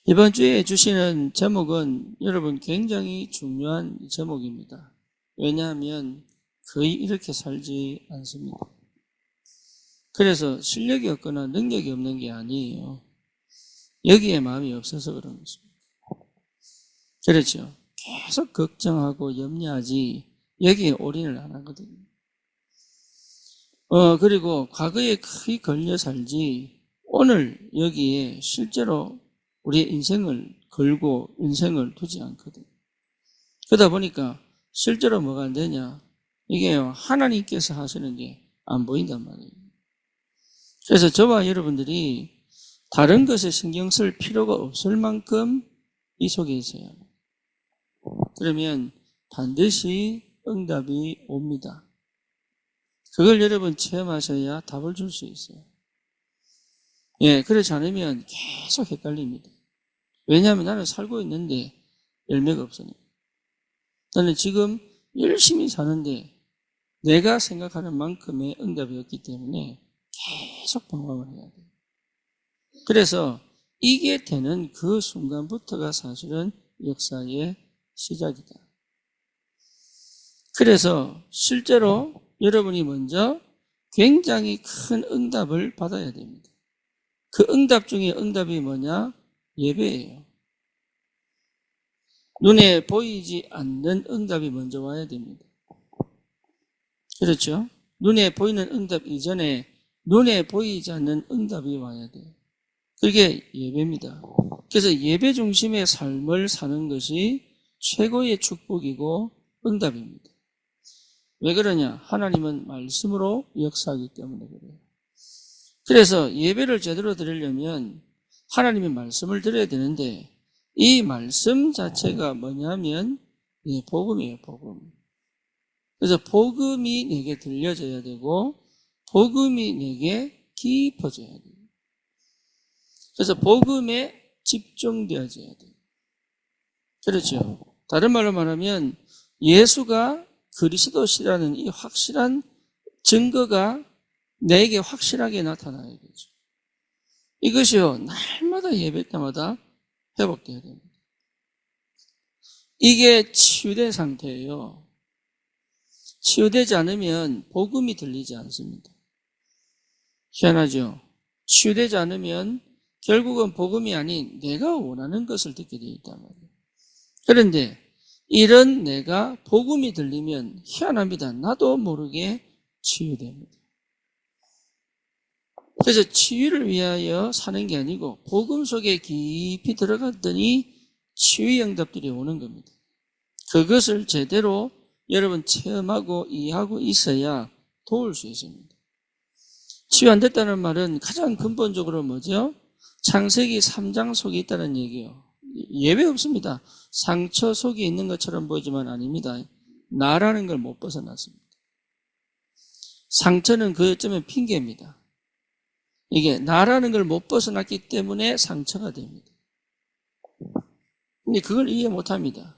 이번 주에 주시는 제목은 여러분 굉장히 중요한 제목입니다. 왜냐하면 거의 이렇게 살지 않습니다. 그래서 실력이 없거나 능력이 없는 게 아니에요. 여기에 마음이 없어서 그런 것입니다. 그렇죠. 계속 걱정하고 염려하지 여기에 올인을 안 하거든요. 그리고 과거에 거의 걸려 살지 오늘 여기에 실제로 우리의 인생을 걸고 인생을 두지 않거든요. 그러다 보니까 실제로 뭐가 안 되냐? 이게요, 하나님께서 하시는 게 안 보인단 말이에요. 그래서 저와 여러분들이 다른 것에 신경 쓸 필요가 없을 만큼 이 속에 있어야 합니다. 그러면 반드시 응답이 옵니다. 그걸 여러분 체험하셔야 답을 줄 수 있어요. 그렇지 않으면 계속 헷갈립니다. 왜냐하면 나는 살고 있는데 열매가 없으니까. 나는 지금 열심히 사는데 내가 생각하는 만큼의 응답이 없기 때문에 계속 방황을 해야 돼요. 그래서 이게 되는 그 순간부터가 사실은 역사의 시작이다. 그래서 실제로 여러분이 먼저 굉장히 큰 응답을 받아야 됩니다. 그 응답 중에 응답이 뭐냐? 예배예요. 눈에 보이지 않는 응답이 먼저 와야 됩니다. 그렇죠? 눈에 보이는 응답 이전에 눈에 보이지 않는 응답이 와야 돼요. 그게 예배입니다. 그래서 예배 중심의 삶을 사는 것이 최고의 축복이고 응답입니다. 왜 그러냐? 하나님은 말씀으로 역사하기 때문에 그래요. 그래서 예배를 제대로 드리려면 하나님의 말씀을 드려야 되는데 이 말씀 자체가 뭐냐면 복음이에요, 복음. 그래서 복음이 내게 들려져야 되고 복음이 내게 깊어져야 돼요. 그래서 복음에 집중되어져야 돼요. 그렇죠. 다른 말로 말하면 예수가 그리스도시라는 이 확실한 증거가 내게 확실하게 나타나야 되죠. 이것이요, 날마다 예배 때마다 회복되어야 됩니다. 이게 치유된 상태예요. 치유되지 않으면 복음이 들리지 않습니다. 희한하죠? 치유되지 않으면 결국은 복음이 아닌 내가 원하는 것을 듣게 되어 있단 말이에요. 그런데 이런 내가 복음이 들리면 희한합니다. 나도 모르게 치유됩니다. 그래서 치유를 위하여 사는 게 아니고 복음 속에 깊이 들어갔더니 치유의 응답들이 오는 겁니다. 그것을 제대로 여러분 체험하고 이해하고 있어야 도울 수 있습니다. 치유 안 됐다는 말은 가장 근본적으로 뭐죠? 창세기 3장 속에 있다는 얘기예요. 예외 없습니다. 상처 속에 있는 것처럼 보이지만 아닙니다. 나라는 걸 못 벗어났습니다. 상처는 그쯤에 핑계입니다. 이게 나라는 걸 못 벗어났기 때문에 상처가 됩니다. 근데 그걸 이해 못합니다.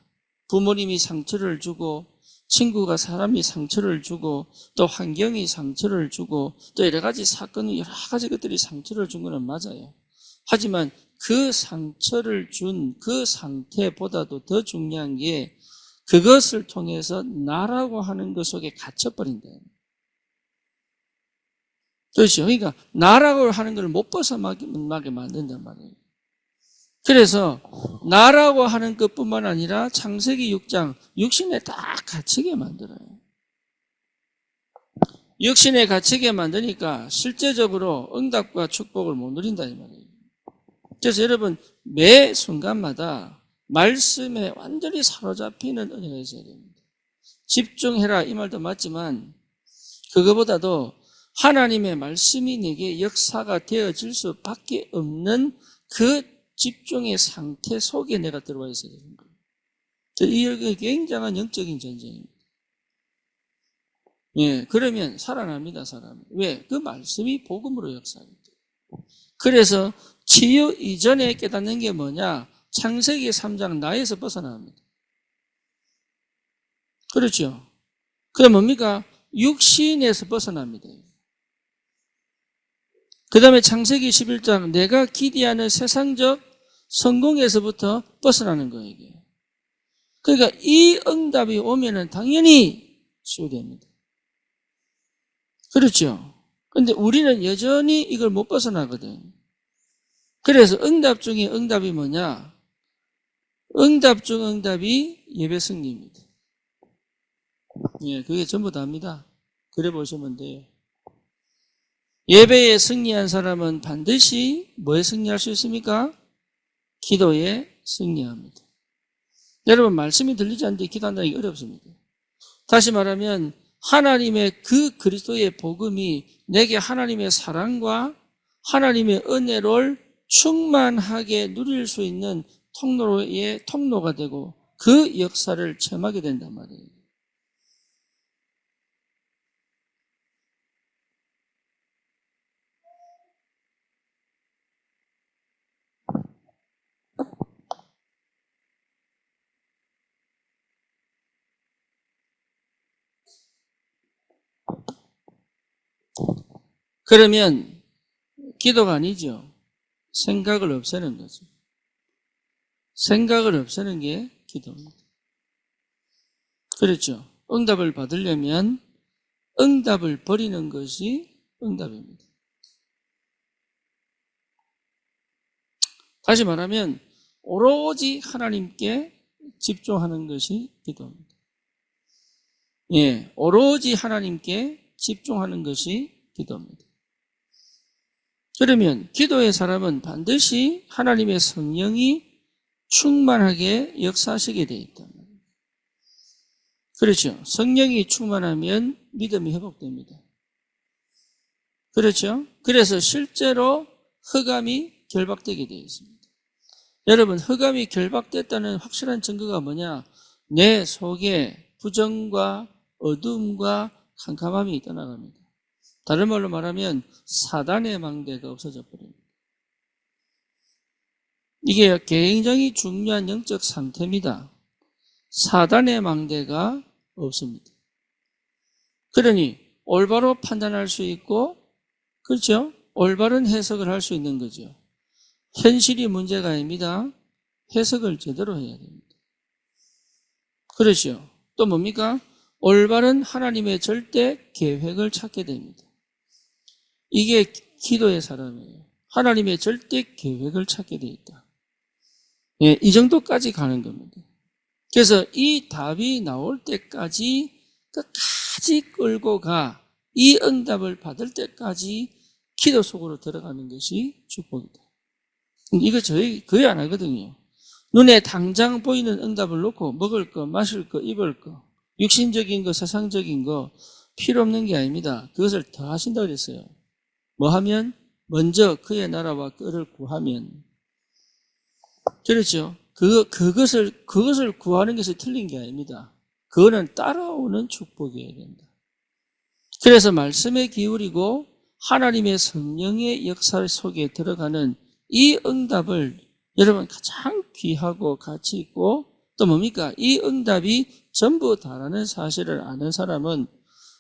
부모님이 상처를 주고 친구가 사람이 상처를 주고 또 환경이 상처를 주고 또 여러 가지 사건 여러 가지 것들이 상처를 준 거는 맞아요. 하지만 그 상처를 준 그 상태보다도 더 중요한 게 그것을 통해서 나라고 하는 것 속에 갇혀버린다. 그렇죠. 그러니까 나라고 하는 걸 못 벗어나게 만든단 말이에요. 그래서 나라고 하는 것뿐만 아니라 창세기 6장 육신에 딱 갇히게 만들어요. 육신에 갇히게 만드니까 실제적으로 응답과 축복을 못 누린다 이 말이에요. 그래서 여러분 매 순간마다 말씀에 완전히 사로잡히는 은혜가 있어야 됩니다. 집중해라 이 말도 맞지만 그거보다도 하나님의 말씀이 내게 역사가 되어질 수밖에 없는 그 집중의 상태 속에 내가 들어와 있어야 되는 거예요. 이 굉장한 영적인 전쟁입니다. 그러면 살아납니다, 사람이. 왜? 그 말씀이 복음으로 역사하기 때문에. 그래서 치유 이전에 깨닫는 게 뭐냐? 창세기 3장 나에서 벗어납니다. 그렇죠? 그게 뭡니까? 육신에서 벗어납니다. 그 다음에 창세기 11장 내가 기대하는 세상적 성공에서부터 벗어나는 거예요, 이게. 그러니까 이 응답이 오면은 당연히 치유됩니다. 그렇죠? 근데 우리는 여전히 이걸 못 벗어나거든. 그래서 응답 중에 응답이 뭐냐? 응답 중 응답이 예배 승리입니다. 예, 그게 전부 다입니다. 그래 보시면 돼요. 예배에 승리한 사람은 반드시 뭐에 승리할 수 있습니까? 기도에 승리합니다. 여러분, 말씀이 들리지 않는데 기도한다는 게 어렵습니다. 다시 말하면 하나님의 그 그리스도의 복음이 내게 하나님의 사랑과 하나님의 은혜를 충만하게 누릴 수 있는 통로가 되고 그 역사를 체험하게 된단 말이에요. 그러면 기도가 아니죠. 생각을 없애는 거죠. 생각을 없애는 게 기도입니다. 그렇죠. 응답을 받으려면 응답을 버리는 것이 응답입니다. 다시 말하면 오로지 하나님께 집중하는 것이 기도입니다. 예, 오로지 하나님께 집중하는 것이 기도입니다. 그러면 기도의 사람은 반드시 하나님의 성령이 충만하게 역사하시게 되어 있다. 그렇죠. 성령이 충만하면 믿음이 회복됩니다. 그렇죠. 그래서 실제로 흑암이 결박되게 되어 있습니다. 여러분, 흑암이 결박됐다는 확실한 증거가 뭐냐? 내 속에 부정과 어둠과 캄캄함이 떠나갑니다. 다른 말로 말하면 사단의 망대가 없어져 버립니다. 이게 굉장히 중요한 영적 상태입니다. 사단의 망대가 없습니다. 그러니 올바로 판단할 수 있고, 그렇죠? 올바른 해석을 할 수 있는 거죠. 현실이 문제가 아닙니다. 해석을 제대로 해야 됩니다. 그렇죠? 또 뭡니까? 올바른 하나님의 절대 계획을 찾게 됩니다. 이게 기도의 사람이에요. 하나님의 절대 계획을 찾게 돼 있다. 예, 이 정도까지 가는 겁니다. 그래서 이 답이 나올 때까지 끝까지 끌고 가, 이 응답을 받을 때까지 기도 속으로 들어가는 것이 축복이다. 이거 저희 거의 안 하거든요. 눈에 당장 보이는 응답을 놓고 먹을 거, 마실 거, 입을 거, 육신적인 거, 세상적인 거 필요 없는 게 아닙니다. 그것을 더 하신다고 그랬어요. 뭐 하면? 먼저 그의 나라와 그를 구하면. 그렇죠? 그것을 구하는 것이 틀린 게 아닙니다. 그거는 따라오는 축복이어야 된다. 그래서 말씀에 기울이고 하나님의 성령의 역사 속에 들어가는 이 응답을 여러분 가장 귀하고 가치 있고 또 뭡니까? 이 응답이 전부 다라는 사실을 아는 사람은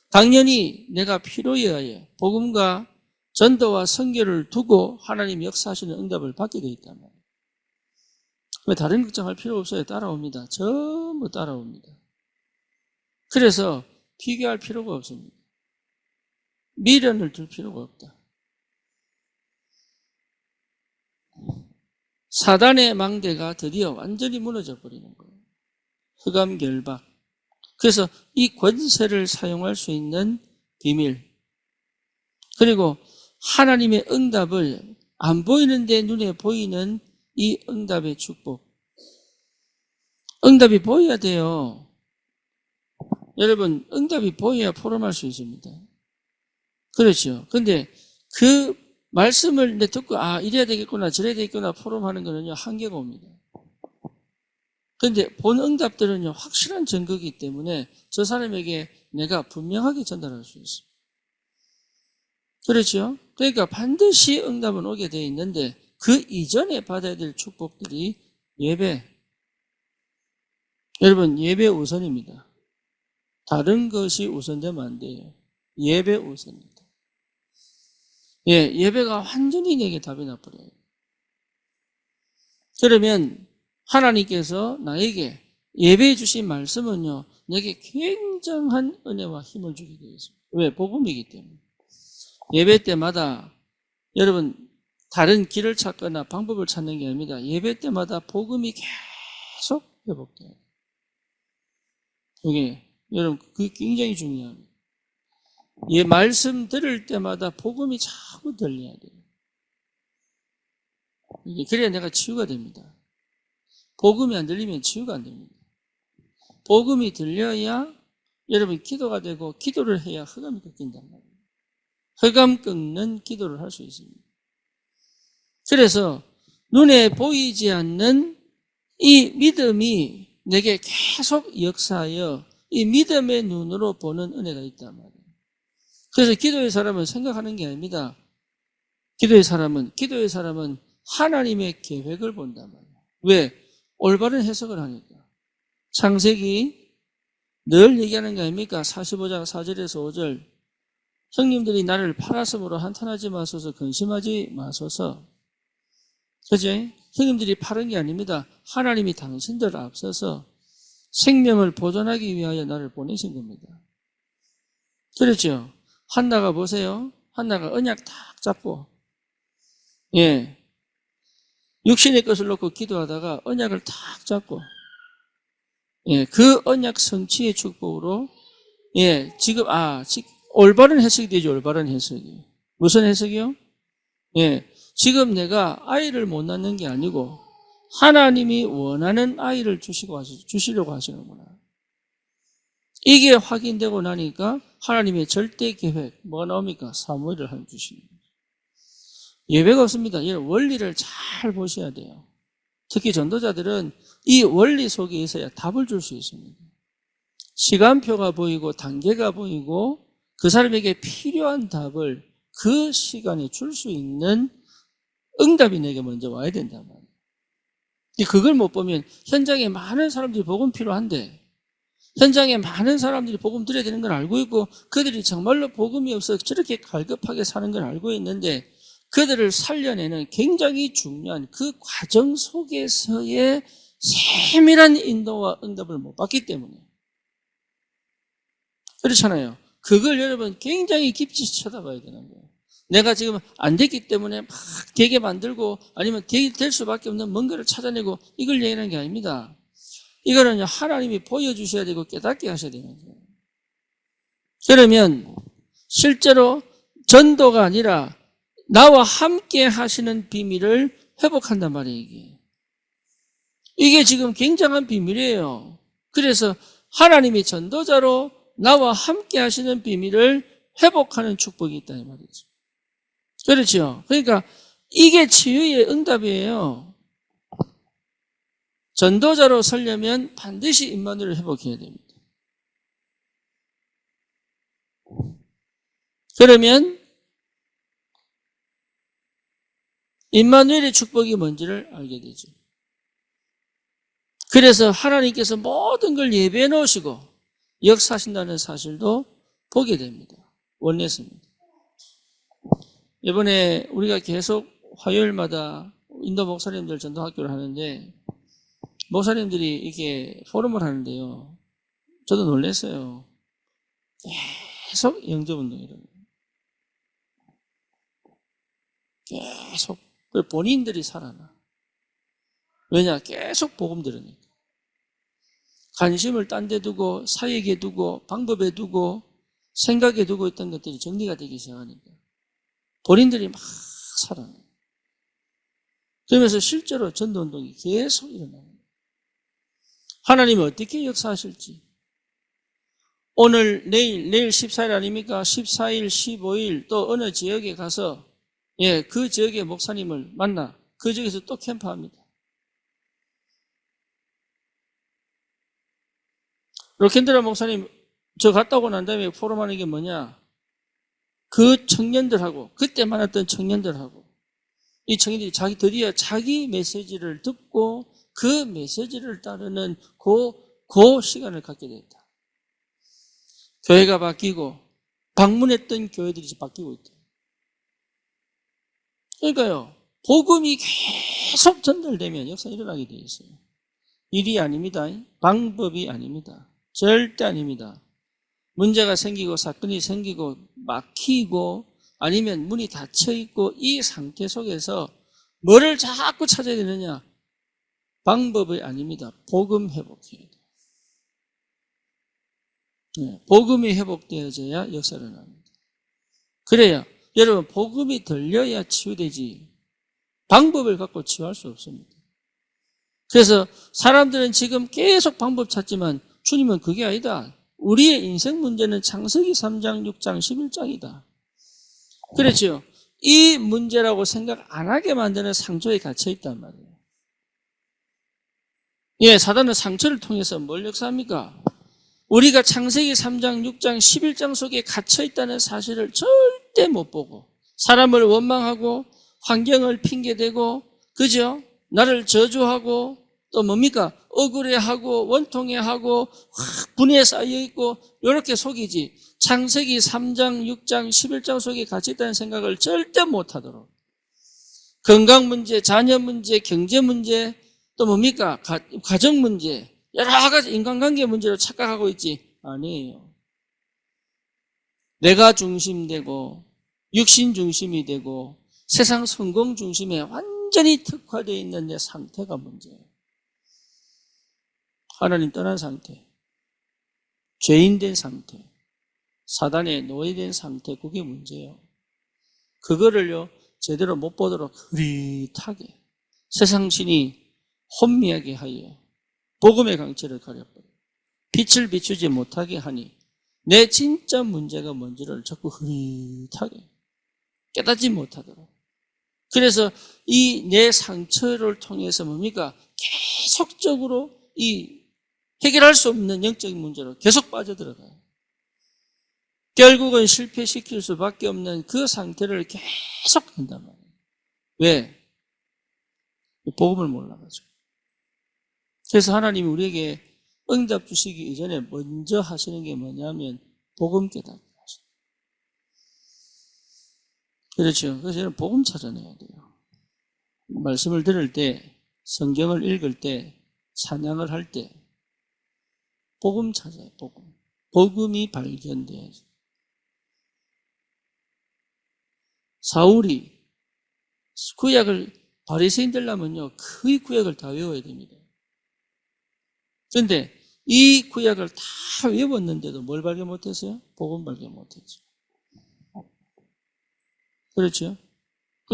당연히 내가 필요에 의해 복음과 전도와 선교를 두고 하나님 역사하시는 응답을 받게 되어 있단 말이에요. 왜 다른 걱정할 필요 없어요. 따라옵니다. 전부 따라옵니다. 그래서 비교할 필요가 없습니다. 미련을 둘 필요가 없다. 사단의 망대가 드디어 완전히 무너져 버리는 거예요. 흑암 결박. 그래서 이 권세를 사용할 수 있는 비밀. 그리고 하나님의 응답을 안 보이는데 눈에 보이는 이 응답의 축복. 응답이 보여야 돼요. 여러분, 응답이 보여야 포럼할 수 있습니다. 그렇죠. 근데 그 말씀을 듣고 이래야 되겠구나 저래야 되겠구나 포럼하는 거는요 한계가 옵니다. 그런데 본 응답들은요 확실한 증거이기 때문에 저 사람에게 내가 분명하게 전달할 수 있습니다. 그렇죠. 그러니까 반드시 응답은 오게 되어 있는데 그 이전에 받아야 될 축복들이 예배. 여러분, 예배 우선입니다. 다른 것이 우선되면 안 돼요. 예배 우선입니다. 예, 예배가 완전히 내게 답이 나버려요. 그러면 하나님께서 나에게 예배해 주신 말씀은요, 내게 굉장한 은혜와 힘을 주게 되어 있습니다. 왜? 복음이기 때문에. 예배 때마다 여러분 다른 길을 찾거나 방법을 찾는 게 아닙니다. 예배 때마다 복음이 계속 회복돼요. 이게 여러분 그게 굉장히 중요합니다. 예, 말씀 들을 때마다 복음이 자꾸 들려야 돼요. 그래야 내가 치유가 됩니다. 복음이 안 들리면 치유가 안 됩니다. 복음이 들려야 여러분 기도가 되고, 기도를 해야 흑암이 꺾인단 말이에요. 흑암 꺾는 기도를 할 수 있습니다. 그래서 눈에 보이지 않는 이 믿음이 내게 계속 역사하여 이 믿음의 눈으로 보는 은혜가 있단 말이에요. 그래서 기도의 사람은 생각하는 게 아닙니다. 기도의 사람은 하나님의 계획을 본단 말이에요. 왜? 올바른 해석을 하니까. 창세기 늘 얘기하는 게 아닙니까? 45장 4절에서 5절. 형님들이 나를 팔았으므로 한탄하지 마소서, 근심하지 마소서. 그죠? 형님들이 팔은 게 아닙니다. 하나님이 당신들을 앞서서 생명을 보존하기 위하여 나를 보내신 겁니다. 그렇죠? 한나가 보세요. 한나가 언약 탁 잡고, 육신의 것을 놓고 기도하다가 언약을 탁 잡고, 그 언약 성취의 축복으로, 지금, 올바른 해석이 되죠, 올바른 해석이. 무슨 해석이요? 지금 내가 아이를 못 낳는 게 아니고, 하나님이 원하는 아이를 주시려고 하시는구나. 이게 확인되고 나니까 하나님의 절대 계획, 뭐가 나옵니까? 사무엘을 하나님 주시는 거예요. 예외가 없습니다. 원리를 잘 보셔야 돼요. 특히 전도자들은 이 원리 속에 있어야 답을 줄 수 있습니다. 시간표가 보이고 단계가 보이고 그 사람에게 필요한 답을 그 시간에 줄 수 있는 응답이 내게 먼저 와야 된단 말이에요. 그걸 못 보면 현장에 많은 사람들이 복음 필요한데, 현장에 많은 사람들이 복음 들어야 되는 걸 알고 있고, 그들이 정말로 복음이 없어 저렇게 갈급하게 사는 걸 알고 있는데, 그들을 살려내는 굉장히 중요한 그 과정 속에서의 세밀한 인도와 응답을 못 받기 때문에. 그렇잖아요. 그걸 여러분 굉장히 깊이 쳐다봐야 되는 거예요. 내가 지금 안 됐기 때문에 막 되게 만들고 아니면 될 수밖에 없는 뭔가를 찾아내고 이걸 얘기하는 게 아닙니다. 이거는 하나님이 보여주셔야 되고 깨닫게 하셔야 되는 거예요. 그러면 실제로 전도가 아니라 나와 함께 하시는 비밀을 회복한단 말이에요. 이게 지금 굉장한 비밀이에요. 그래서 하나님이 전도자로 나와 함께 하시는 비밀을 회복하는 축복이 있다 이 말이죠. 그렇죠? 그러니까 이게 치유의 응답이에요. 전도자로 서려면 반드시 임마누엘을 회복해야 됩니다. 그러면 임마누엘의 축복이 뭔지를 알게 되죠. 그래서 하나님께서 모든 걸 예배해 놓으시고 역사하신다는 사실도 보게 됩니다. 원내스입니다. 이번에 우리가 계속 화요일마다 인도 목사님들 전도학교를 하는데 목사님들이 이렇게 포럼을 하는데요. 저도 놀랐어요. 계속 영접운동이라고. 계속 본인들이 살아나. 왜냐? 계속 복음 들으니까. 관심을 딴 데 두고 사역에 두고 방법에 두고 생각에 두고 있던 것들이 정리가 되기 시작하니까 본인들이 막 살아나요. 그러면서 실제로 전도운동이 계속 일어나요. 하나님이 어떻게 역사하실지. 오늘 내일 14일 아닙니까? 14일, 15일 또 어느 지역에 가서 그 지역의 목사님을 만나 그 지역에서 또 캠프합니다. 로켄드라 목사님 저 갔다 오고 난 다음에 포럼하는 게 뭐냐? 그 청년들하고 그때 만났던 청년들하고 이 청년들이 드디어 자기 메시지를 듣고 그 메시지를 따르는 그 시간을 갖게 됐다. 교회가 바뀌고 방문했던 교회들이 바뀌고 있다. 그러니까요. 복음이 계속 전달되면 역사 일어나게 되어 있어요. 일이 아닙니다. 방법이 아닙니다. 절대 아닙니다. 문제가 생기고 사건이 생기고 막히고 아니면 문이 닫혀 있고 이 상태 속에서 뭐를 자꾸 찾아야 되느냐? 방법이 아닙니다. 복음 회복해야 돼요. 네, 복음이 회복되어져야 역사를 합니다. 그래야 여러분 복음이 들려야 치유되지 방법을 갖고 치유할 수 없습니다. 그래서 사람들은 지금 계속 방법 찾지만 주님은 그게 아니다. 우리의 인생 문제는 창세기 3장, 6장, 11장이다. 그렇죠. 이 문제라고 생각 안 하게 만드는 상처에 갇혀 있단 말이에요. 예, 사단은 상처를 통해서 뭘 역사합니까? 우리가 창세기 3장, 6장, 11장 속에 갇혀 있다는 사실을 절대 못 보고 사람을 원망하고 환경을 핑계대고 그죠? 나를 저주하고 또 뭡니까? 억울해하고 원통해하고 분에 쌓여있고 이렇게 속이지 창세기 3장, 6장, 11장 속에 갇혀 있다는 생각을 절대 못하도록 건강 문제, 자녀 문제, 경제 문제 또 뭡니까? 가정 문제 여러 가지 인간관계 문제로 착각하고 있지 아니에요. 내가 중심되고 육신 중심이 되고 세상 성공 중심에 완전히 특화되어 있는 내 상태가 문제예요. 하나님 떠난 상태, 죄인된 상태, 사단에 노예된 상태 그게 문제예요. 그거를요 제대로 못 보도록 흐릿하게 세상 신이 혼미하게 하여 복음의 강체를 가려버려 빛을 비추지 못하게 하니 내 진짜 문제가 뭔지를 자꾸 흐릿하게 깨닫지 못하도록 그래서 이 내 상처를 통해서 뭡니까? 계속적으로 이 해결할 수 없는 영적인 문제로 계속 빠져들어가요. 결국은 실패시킬 수밖에 없는 그 상태를 계속 한단 말이에요. 왜? 복음을 몰라가지고. 그래서 하나님이 우리에게 응답 주시기 이전에 먼저 하시는 게 뭐냐면 복음 깨닫게 하십니다. 그렇죠. 그래서 저는 복음 찾아내야 돼요. 말씀을 들을 때, 성경을 읽을 때, 찬양을 할 때 복음 찾아요. 복음. 복음이 발견돼야죠. 사울이 구약을 바리새인들라면요 거의 구약을 다 외워야 됩니다. 그런데 이 구약을 다 외웠는데도 뭘 발견 못했어요? 복음 발견 못했죠. 그렇죠?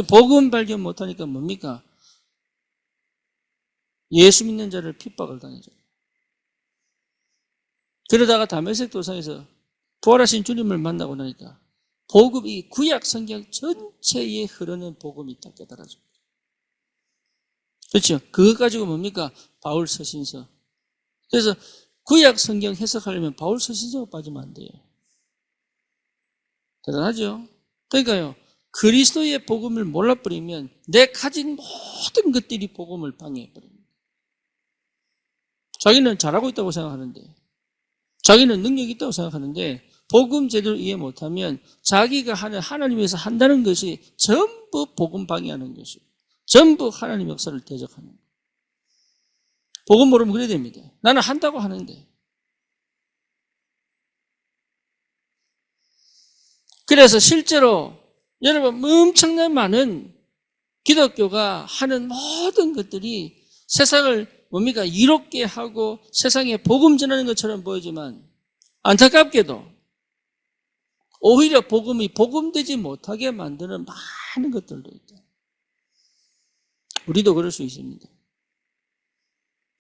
복음 발견 못하니까 뭡니까? 예수 믿는 자를 핍박을 당하죠. 그러다가 다메섹 도상에서 부활하신 주님을 만나고 나니까 복음, 이 구약 성경 전체에 흐르는 복음이 딱 깨달아져. 그렇죠? 그것 가지고 뭡니까? 바울 서신서. 그래서 구약 성경 해석하려면 바울 서신서가 빠지면 안 돼요. 대단하죠? 그러니까요, 그리스도의 복음을 몰라버리면 내 가진 모든 것들이 복음을 방해해버립니다. 자기는 잘하고 있다고 생각하는데, 자기는 능력이 있다고 생각하는데, 복음 제대로 이해 못하면 자기가 하는 하나님에서 한다는 것이 전부 복음 방해하는 것이고, 전부 하나님 역사를 대적하는 거예요. 복음 모르면 그래야 됩니다. 나는 한다고 하는데. 그래서 실제로 여러분 엄청난 많은 기독교가 하는 모든 것들이 세상을 뭡니까? 이롭게 하고 세상에 복음 전하는 것처럼 보이지만 안타깝게도 오히려 복음이 복음되지 못하게 만드는 많은 것들도 있다. 우리도 그럴 수 있습니다.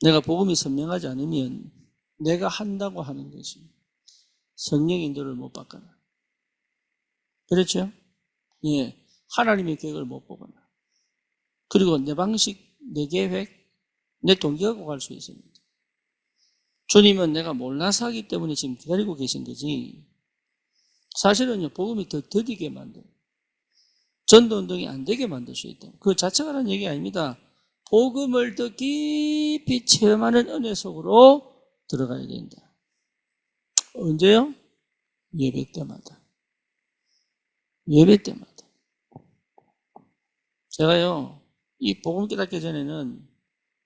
내가 복음이 선명하지 않으면 내가 한다고 하는 것이 성령 인도를 못 받거나 그렇죠? 예, 하나님의 계획을 못 보거나 그리고 내 방식, 내 계획, 내 동기하고 갈 수 있습니다. 주님은 내가 몰라서 하기 때문에 지금 기다리고 계신 거지 사실은요 복음이 더 더디게 만들어요. 전도운동이 안 되게 만들 수 있다. 그 자체가 하는 얘기 아닙니다. 복음을 더 깊이 체험하는 은혜 속으로 들어가야 된다. 언제요? 예배 때마다. 예배 때마다. 제가요 이 복음 깨닫기 전에는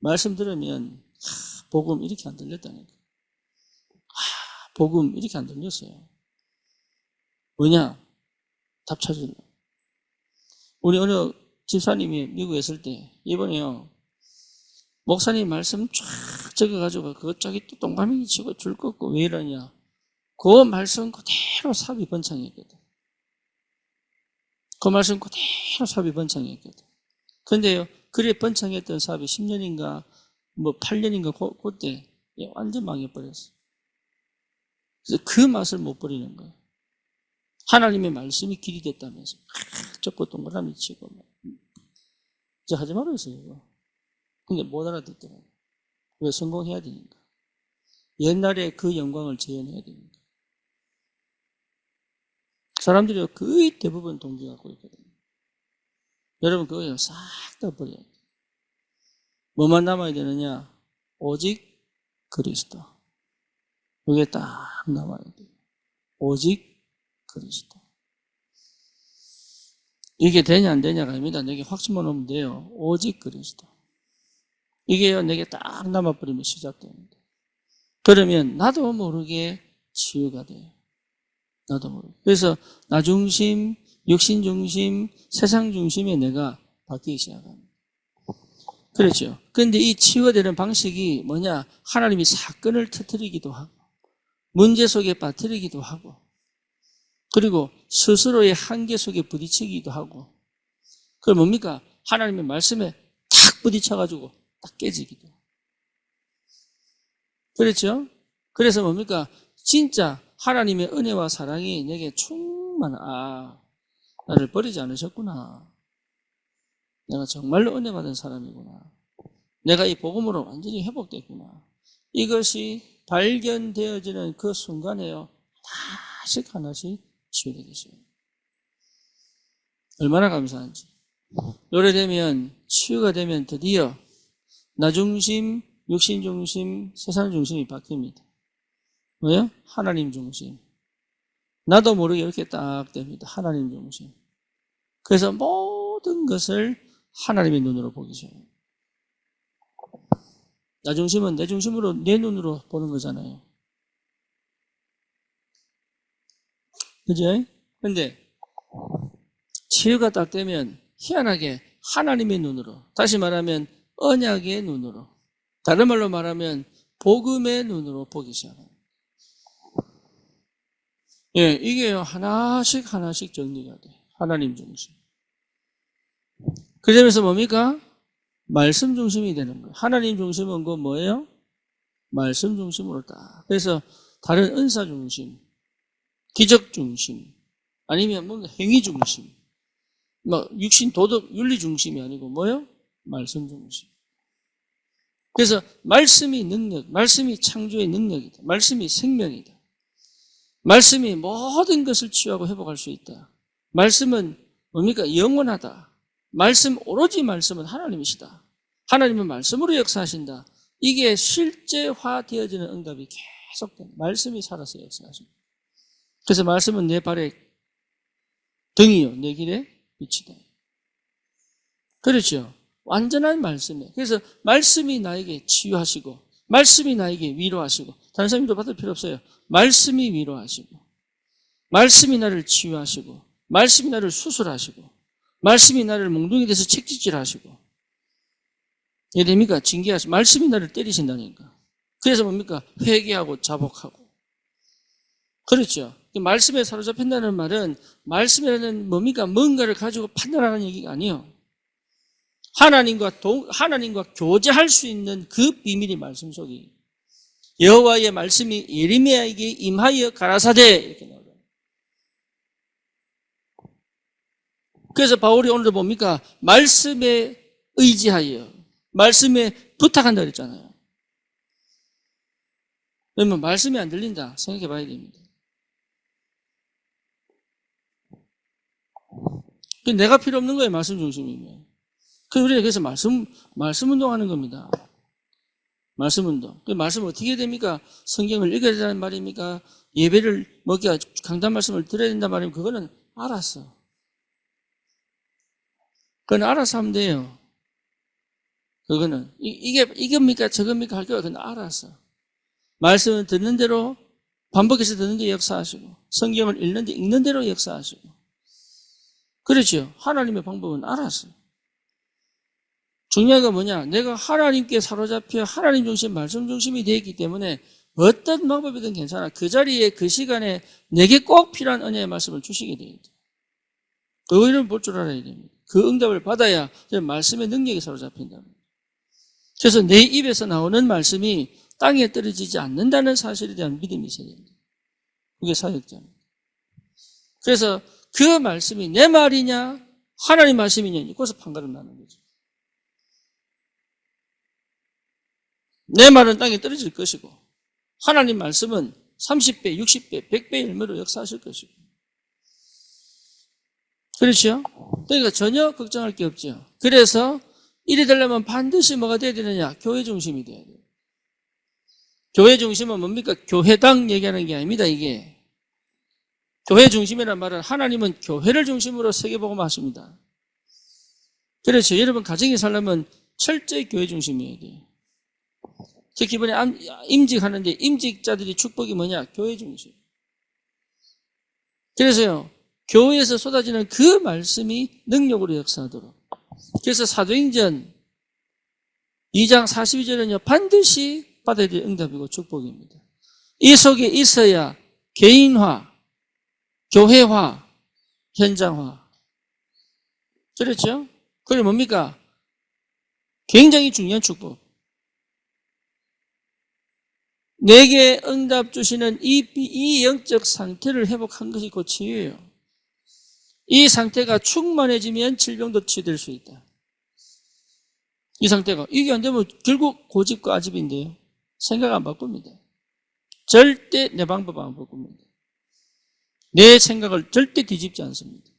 말씀 들으면 복음 이렇게 안 들렸다니까. 복음 이렇게 안 들렸어요. 뭐냐? 답 찾으려. 우리 어느 집사님이 미국에 있을 때 이번에요. 목사님 말씀 쫙 적어가지고 그것 저기 또 동그라미 치고 줄 긋고 왜 이러냐. 그 말씀 그대로 삽입 번창했거든. 그 말씀 그대로 삽입 번창했거든. 근데요, 그래 번창했던 삽이 10년인가, 8년인가, 그때 완전 망해버렸어. 그래서 그 맛을 못 버리는 거예요. 하나님의 말씀이 길이 됐다면서. 적고 동그라미 치고. 이제 하지 말아요, 이거. 근데 못 알아듣더라고요. 왜 성공해야 되니까. 옛날에 그 영광을 재현해야 되니까. 사람들이 거의 대부분 동기 갖고 있거든요. 여러분 그거 싹 다 버려야 돼요. 뭐만 남아야 되느냐? 오직 그리스도. 그게 딱 남아야 돼요. 오직 그리스도. 이게 되냐 안 되냐가 아닙니다. 내게 확신만 오면 돼요. 오직 그리스도. 이게요, 내게 딱 남아버리면 시작됩니다. 그러면 나도 모르게 치유가 돼요. 나도 모르게. 그래서 나 중심, 육신 중심, 세상 중심의 내가 바뀌기 시작합니다. 그렇죠. 그런데 이 치유가 되는 방식이 뭐냐? 하나님이 사건을 터뜨리기도 하고, 문제 속에 빠뜨리기도 하고, 그리고 스스로의 한계 속에 부딪히기도 하고, 그게 뭡니까? 하나님의 말씀에 탁 부딪혀가지고 딱 깨지기도. 그렇죠? 그래서 뭡니까? 진짜 하나님의 은혜와 사랑이 내게 나를 버리지 않으셨구나. 내가 정말로 은혜 받은 사람이구나. 내가 이 복음으로 완전히 회복됐구나. 이것이 발견되어지는 그 순간에요. 하나씩 치유되게 되어요. 얼마나 감사한지. 노래되면, 치유가 되면 드디어 나 중심, 육신 중심, 세상 중심이 바뀝니다. 왜요? 하나님 중심. 나도 모르게 이렇게 딱 됩니다. 하나님 중심. 그래서 모든 것을 하나님의 눈으로 보기 시작해요. 나 중심은 내 중심으로, 내 눈으로 보는 거잖아요. 그죠? 근데 치유가 딱 되면 희한하게 하나님의 눈으로, 다시 말하면 언약의 눈으로, 다른 말로 말하면 복음의 눈으로 보기 시작해요. 예, 이게 하나씩 정리가 돼. 하나님 중심. 그 점에서 뭡니까? 말씀 중심이 되는 거예요. 하나님 중심은 그 뭐예요? 말씀 중심으로 딱. 그래서 다른 은사 중심, 기적 중심, 아니면 뭔가 행위 중심, 육신 도덕 윤리 중심이 아니고 뭐예요? 말씀 중심. 그래서 말씀이 능력, 말씀이 창조의 능력이다. 말씀이 생명이다. 말씀이 모든 것을 치유하고 회복할 수 있다. 말씀은 뭡니까? 영원하다. 오로지 말씀은 하나님이시다. 하나님은 말씀으로 역사하신다. 이게 실제화되어지는 응답이 계속됩니다. 말씀이 살아서 역사하십니다. 그래서 말씀은 내 발의 등이요, 내 길의 빛이다. 그렇죠. 완전한 말씀이에요. 그래서 말씀이 나에게 치유하시고, 말씀이 나에게 위로하시고, 다른 사람 위로 받을 필요 없어요. 말씀이 위로하시고, 말씀이 나를 치유하시고, 말씀이 나를 수술하시고, 말씀이 나를 몽둥이 돼서 책짓질하시고, 이게 됩니까? 징계하시고, 말씀이 나를 때리신다니까. 그래서 뭡니까? 회개하고 자복하고. 그렇죠. 말씀에 사로잡힌다는 말은, 말씀이라는 뭡니까? 뭔가를 가지고 판단하는 얘기가 아니에요. 하나님과 교제할 수 있는 그 비밀이 말씀 속에. 여호와의 말씀이 예레미야에게 임하여 가라사대 이렇게 나와요. 그래서 바울이 오늘도 뭡니까? 말씀에 의지하여 말씀에 부탁한다 그랬잖아요. 그러면 말씀이 안 들린다 생각해 봐야 됩니다. 내가 필요 없는 거예요. 말씀 중심이면. 우리는 그래서 말씀 운동하는 겁니다. 말씀 운동. 그 말씀 어떻게 됩니까? 성경을 읽어야 된다는 말입니까? 예배를 먹기가 강단 말씀을 들어야 된다는 말이면 그거는 알았어. 그건 알아서 하면 돼요. 그거는 이게 이겁니까 저겁니까 할 거야. 그건 알아서 말씀을 듣는 대로 반복해서 듣는 데 역사하시고 성경을 읽는 데 읽는 대로 역사하시고 그렇죠. 하나님의 방법은 알아서. 중요한 건 뭐냐? 내가 하나님께 사로잡혀 하나님 중심, 말씀 중심이 되어 있기 때문에 어떤 방법이든 괜찮아. 그 자리에 그 시간에 내게 꼭 필요한 은혜의 말씀을 주시게 돼야 돼. 그 의를 볼 줄 알아야 됩니다. 그 응답을 받아야 말씀의 능력이 사로잡힌다. 그래서 내 입에서 나오는 말씀이 땅에 떨어지지 않는다는 사실에 대한 믿음이 있어야 됩니다. 그게 사역자입니다. 그래서 그 말씀이 내 말이냐 하나님 말씀이냐 이것서 판가름 나는 거죠. 내 말은 땅에 떨어질 것이고 하나님 말씀은 30배, 60배, 100배 열매로 역사하실 것이고 그렇죠? 그러니까 전혀 걱정할 게 없죠. 그래서 이래 되려면 반드시 뭐가 돼야 되느냐? 교회 중심이 돼야 돼요. 교회 중심은 뭡니까? 교회당 얘기하는 게 아닙니다. 이게 교회 중심이란 말은 하나님은 교회를 중심으로 세계복음 하십니다. 그렇죠. 여러분 가정에 살려면 철저히 교회 중심이어야 돼요. 특히 이번에 임직하는데 임직자들이 축복이 뭐냐? 교회 중심. 그래서요. 교회에서 쏟아지는 그 말씀이 능력으로 역사하도록. 그래서 사도행전 2장 42절은요. 반드시 받아야 될 응답이고 축복입니다. 이 속에 있어야 개인화, 교회화, 현장화. 그렇죠? 그게 뭡니까? 굉장히 중요한 축복. 내게 응답 주시는 이 영적 상태를 회복한 것이 곧 치유예요. 이 상태가 충만해지면 질병도 치유될 수 있다. 이 상태가. 이게 안 되면 결국 고집과 아집인데요. 생각 안 바꿉니다. 절대 내 방법 안 바꿉니다. 내 생각을 절대 뒤집지 않습니다.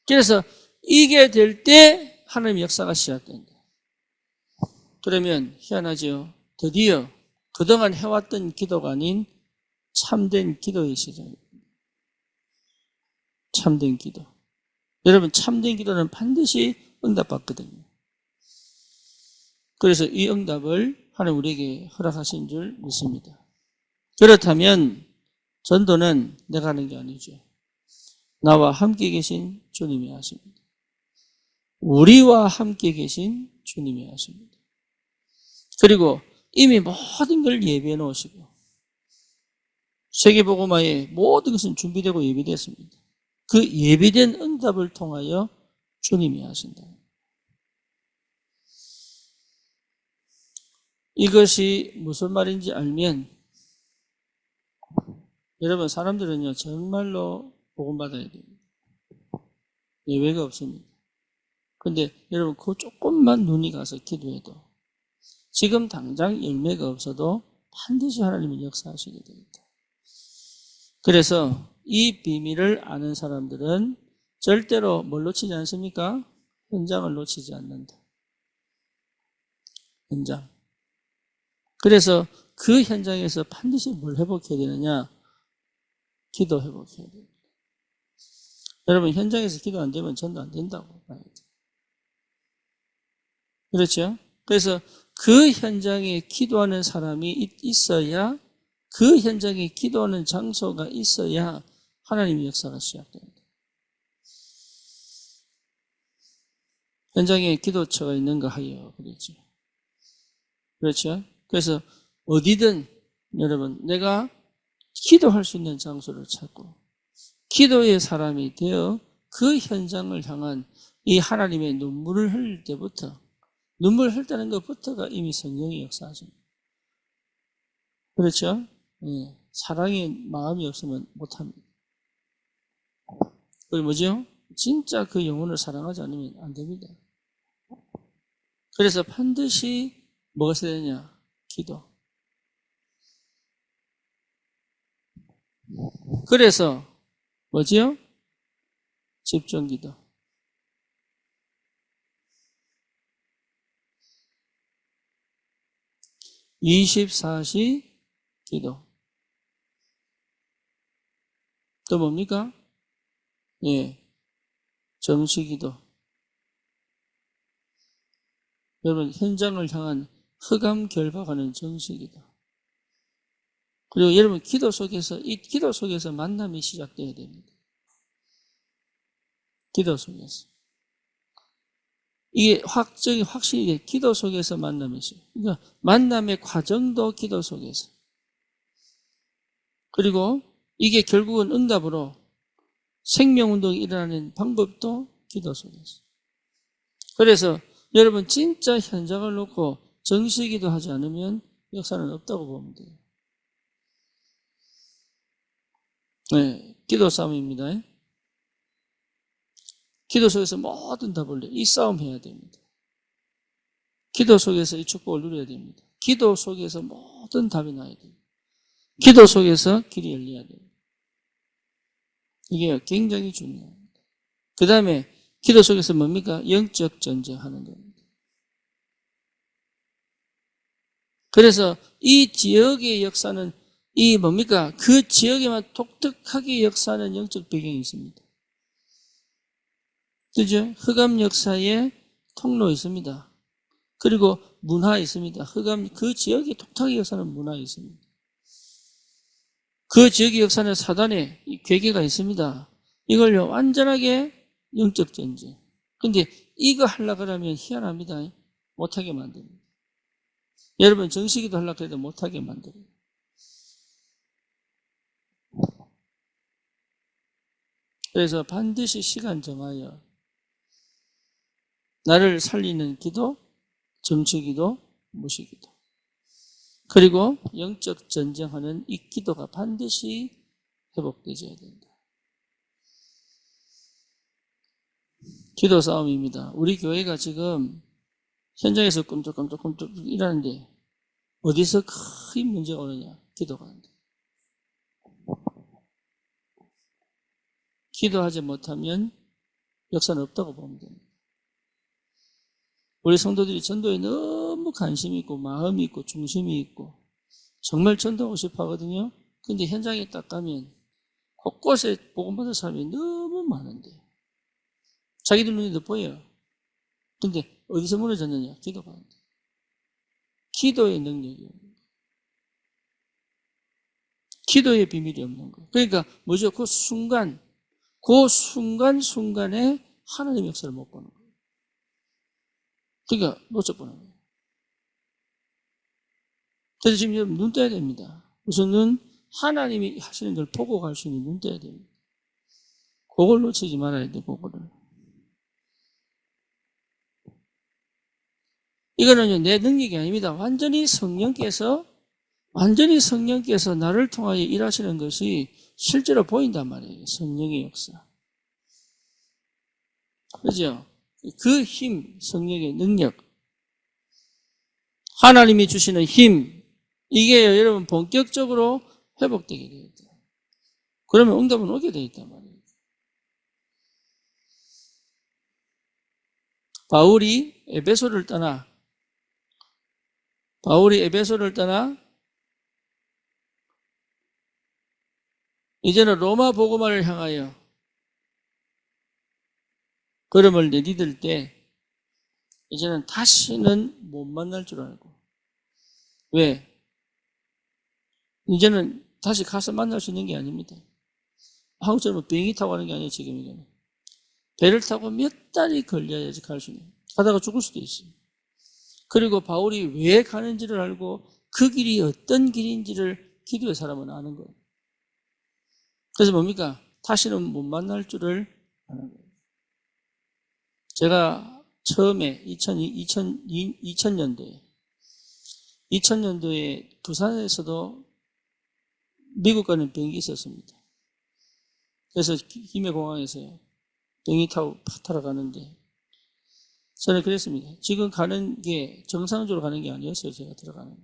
그래서 이게 될 때 하나님의 역사가 시작된다. 그러면 희한하죠. 드디어 그동안 해왔던 기도가 아닌 참된 기도의 시작입니다. 참된 기도. 여러분 참된 기도는 반드시 응답받거든요. 그래서 이 응답을 하나님 우리에게 허락하신 줄 믿습니다. 그렇다면 전도는 내가 하는 게 아니죠. 나와 함께 계신 주님이 하십니다. 우리와 함께 계신 주님이 하십니다. 그리고 이미 모든 걸 예비해 놓으시고 세계복음화에 모든 것은 준비되고 예비됐습니다. 그 예비된 응답을 통하여 주님이 하신다. 이것이 무슨 말인지 알면 여러분 사람들은요 정말로 복음받아야 됩니다. 예외가 없습니다. 근데 여러분 그 조금만 눈이 가서 기도해도 지금 당장 열매가 없어도 반드시 하나님은 역사하시게 됩니다. 그래서 이 비밀을 아는 사람들은 절대로 뭘 놓치지 않습니까? 현장을 놓치지 않는다. 현장. 그래서 그 현장에서 반드시 뭘 회복해야 되느냐? 기도 회복해야 됩니다. 여러분 현장에서 기도 안 되면 전도 안 된다고 봐야 돼요. 그렇죠? 그래서 그 현장에 기도하는 사람이 있어야 그 현장에 기도하는 장소가 있어야 하나님의 역사가 시작됩니다. 현장에 기도처가 있는가 하여 그랬죠. 그렇죠? 그래서 어디든 여러분 내가 기도할 수 있는 장소를 찾고 기도의 사람이 되어 그 현장을 향한 이 하나님의 눈물을 흘릴 때부터 눈물 흘리는 것부터가 이미 성령의 역사하십니다. 그렇죠? 예, 사랑의 마음이 없으면 못합니다. 그게 뭐죠? 진짜 그 영혼을 사랑하지 않으면 안 됩니다. 그래서 반드시 뭐가 있어야 되냐? 기도. 그래서 뭐지요? 집중기도. 24시 기도. 또 뭡니까? 예, 정시 기도. 여러분 현장을 향한 흑암 결박하는 정식이다. 그리고 여러분 이 기도 속에서 만남이 시작돼야 됩니다. 기도 속에서. 이게 확실히 기도 속에서 만남이 있어요. 그러니까 만남의 과정도 기도 속에서. 그리고 이게 결국은 응답으로 생명운동이 일어나는 방법도 기도 속에서. 그래서 여러분 진짜 현장을 놓고 정식기도 하지 않으면 역사는 없다고 보면 돼요. 네, 기도 싸움입니다. 기도 속에서 모든 답을 이 싸움 해야 됩니다. 기도 속에서 이 축복을 누려야 됩니다. 기도 속에서 모든 답이 나야 됩니다. 기도 속에서 길이 열려야 됩니다. 이게 굉장히 중요합니다. 그 다음에 기도 속에서 뭡니까? 영적 전쟁하는 겁니다. 그래서 이 지역의 역사는 이 뭡니까? 그 지역에만 독특하게 역사하는 영적 배경이 있습니다. 그죠? 흑암 역사의 통로 있습니다. 그리고 문화 있습니다. 그 지역의 독특하게 역사하는 문화 있습니다. 그 지역의 역사는 사단의 괴계가 있습니다. 이걸요, 완전하게 영적 전쟁. 근데 이거 하려고 하면 희한합니다. 못하게 만듭니다. 여러분, 정식이도 하려고 해도 못하게 만들어요. 그래서 반드시 시간 정하여 나를 살리는 기도, 정치기도, 무시기도. 그리고 영적 전쟁하는 이 기도가 반드시 회복되어야 된다. 기도 싸움입니다. 우리 교회가 지금 현장에서 꿈쩍꿈쩍 일하는데 어디서 큰 문제가 오느냐? 기도가 안 돼. 기도하지 못하면 역사는 없다고 보면 됩니다. 우리 성도들이 전도에 너무 관심이 있고 마음이 있고 중심이 있고 정말 전도하고 싶어 하거든요. 근데 현장에 딱 가면 곳곳에 복음받은 사람이 너무 많은데 자기들 눈에도 보여요. 근데 어디서 무너졌느냐? 기도가 안 돼. 기도의 능력이 없는 거예요. 기도의 비밀이 없는 거예요. 그러니까 뭐죠? 그 순간순간에 하나님의 역사를 못 보는 거예요. 그러니까 놓쳐보는 거예요. 그래서 지금 여러분 눈 떠야 됩니다. 우선은 하나님이 하시는 걸 보고 갈 수 있는 눈 떠야 됩니다. 그걸 놓치지 말아야 돼, 그거를. 이거는 내 능력이 아닙니다. 완전히 성령께서 나를 통하여 일하시는 것이 실제로 보인단 말이에요. 성령의 역사. 그죠? 그 힘, 성령의 능력. 하나님이 주시는 힘, 이게 여러분 본격적으로 회복되게 되어 있다. 그러면 응답은 오게 되어 있단 말이에요. 바울이 에베소를 떠나 이제는 로마 복음화를 향하여 걸음을 내디딜 때 이제는 다시는 못 만날 줄 알고. 왜? 이제는 다시 가서 만날 수 있는 게 아닙니다. 한국처럼 비행기 타고 가는 게 아니에요, 지금 이거는. 배를 타고 몇 달이 걸려야지 갈 수 있는. 가다가 죽을 수도 있어요. 그리고 바울이 왜 가는지를 알고 그 길이 어떤 길인지를 기도의 사람은 아는 거예요. 그래서 뭡니까? 다시는 못 만날 줄을 아는 거예요. 제가 처음에 2000년도에 부산에서도 미국 가는 비행기 있었습니다. 그래서 김해공항에서 비행기 타러 가는데 저는 그랬습니다. 지금 가는 게 정상적으로 가는 게 아니었어요. 제가 들어가는 게.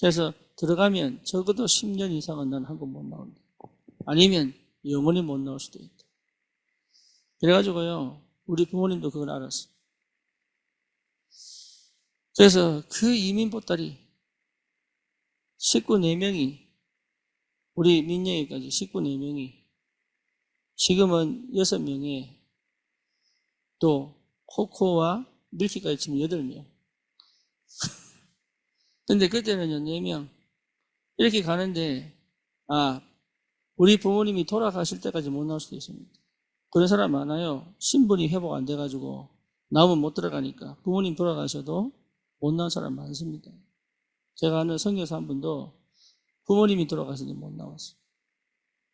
그래서 들어가면 적어도 10년 이상은 난 한국 못 나온다. 아니면 영원히 못 나올 수도 있다. 그래가지고요, 우리 부모님도 그걸 알았어요. 그래서 그 이민 보따리 식구 4명이, 우리 민영이까지 식구 4명이 지금은 6명에 또 코코와 밀키까지 치면 8명. 근데 그때는요, 4명. 이렇게 가는데, 우리 부모님이 돌아가실 때까지 못 나올 수도 있습니다. 그런 사람 많아요. 신분이 회복 안 돼가지고, 나오면 못 들어가니까. 부모님 돌아가셔도 못 나온 사람 많습니다. 제가 아는 선교사 한 분도 부모님이 돌아가시니 못 나왔어요.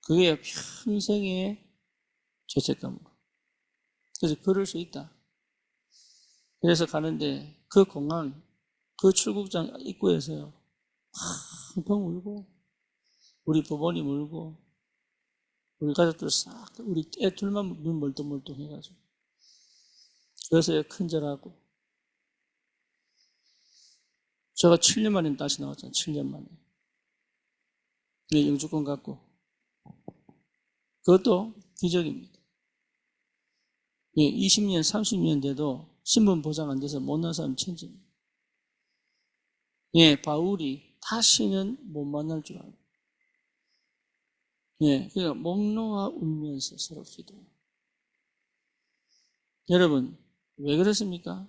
그게 평생의 죄책감으로. 그래서 그럴 수 있다. 그래서 가는데 그 공항, 그 출국장 입구에서요. 펑펑 울고 우리 부모님 울고 우리 가족들 싹 우리 애 둘만 눈 멀뚱멀뚱 해가지고 그래서 큰절하고 제가 7년 만에 다시 나왔잖아요. 7년 만에. 영주권 갖고 그것도 기적입니다. 20년, 30년 돼도 신분 보장 안 돼서 못 난 사람 천지입니다. 바울이 다시는 못 만날 줄 알고. 그러니까 목 놓아 울면서 서로 기도해요. 여러분, 왜 그랬습니까?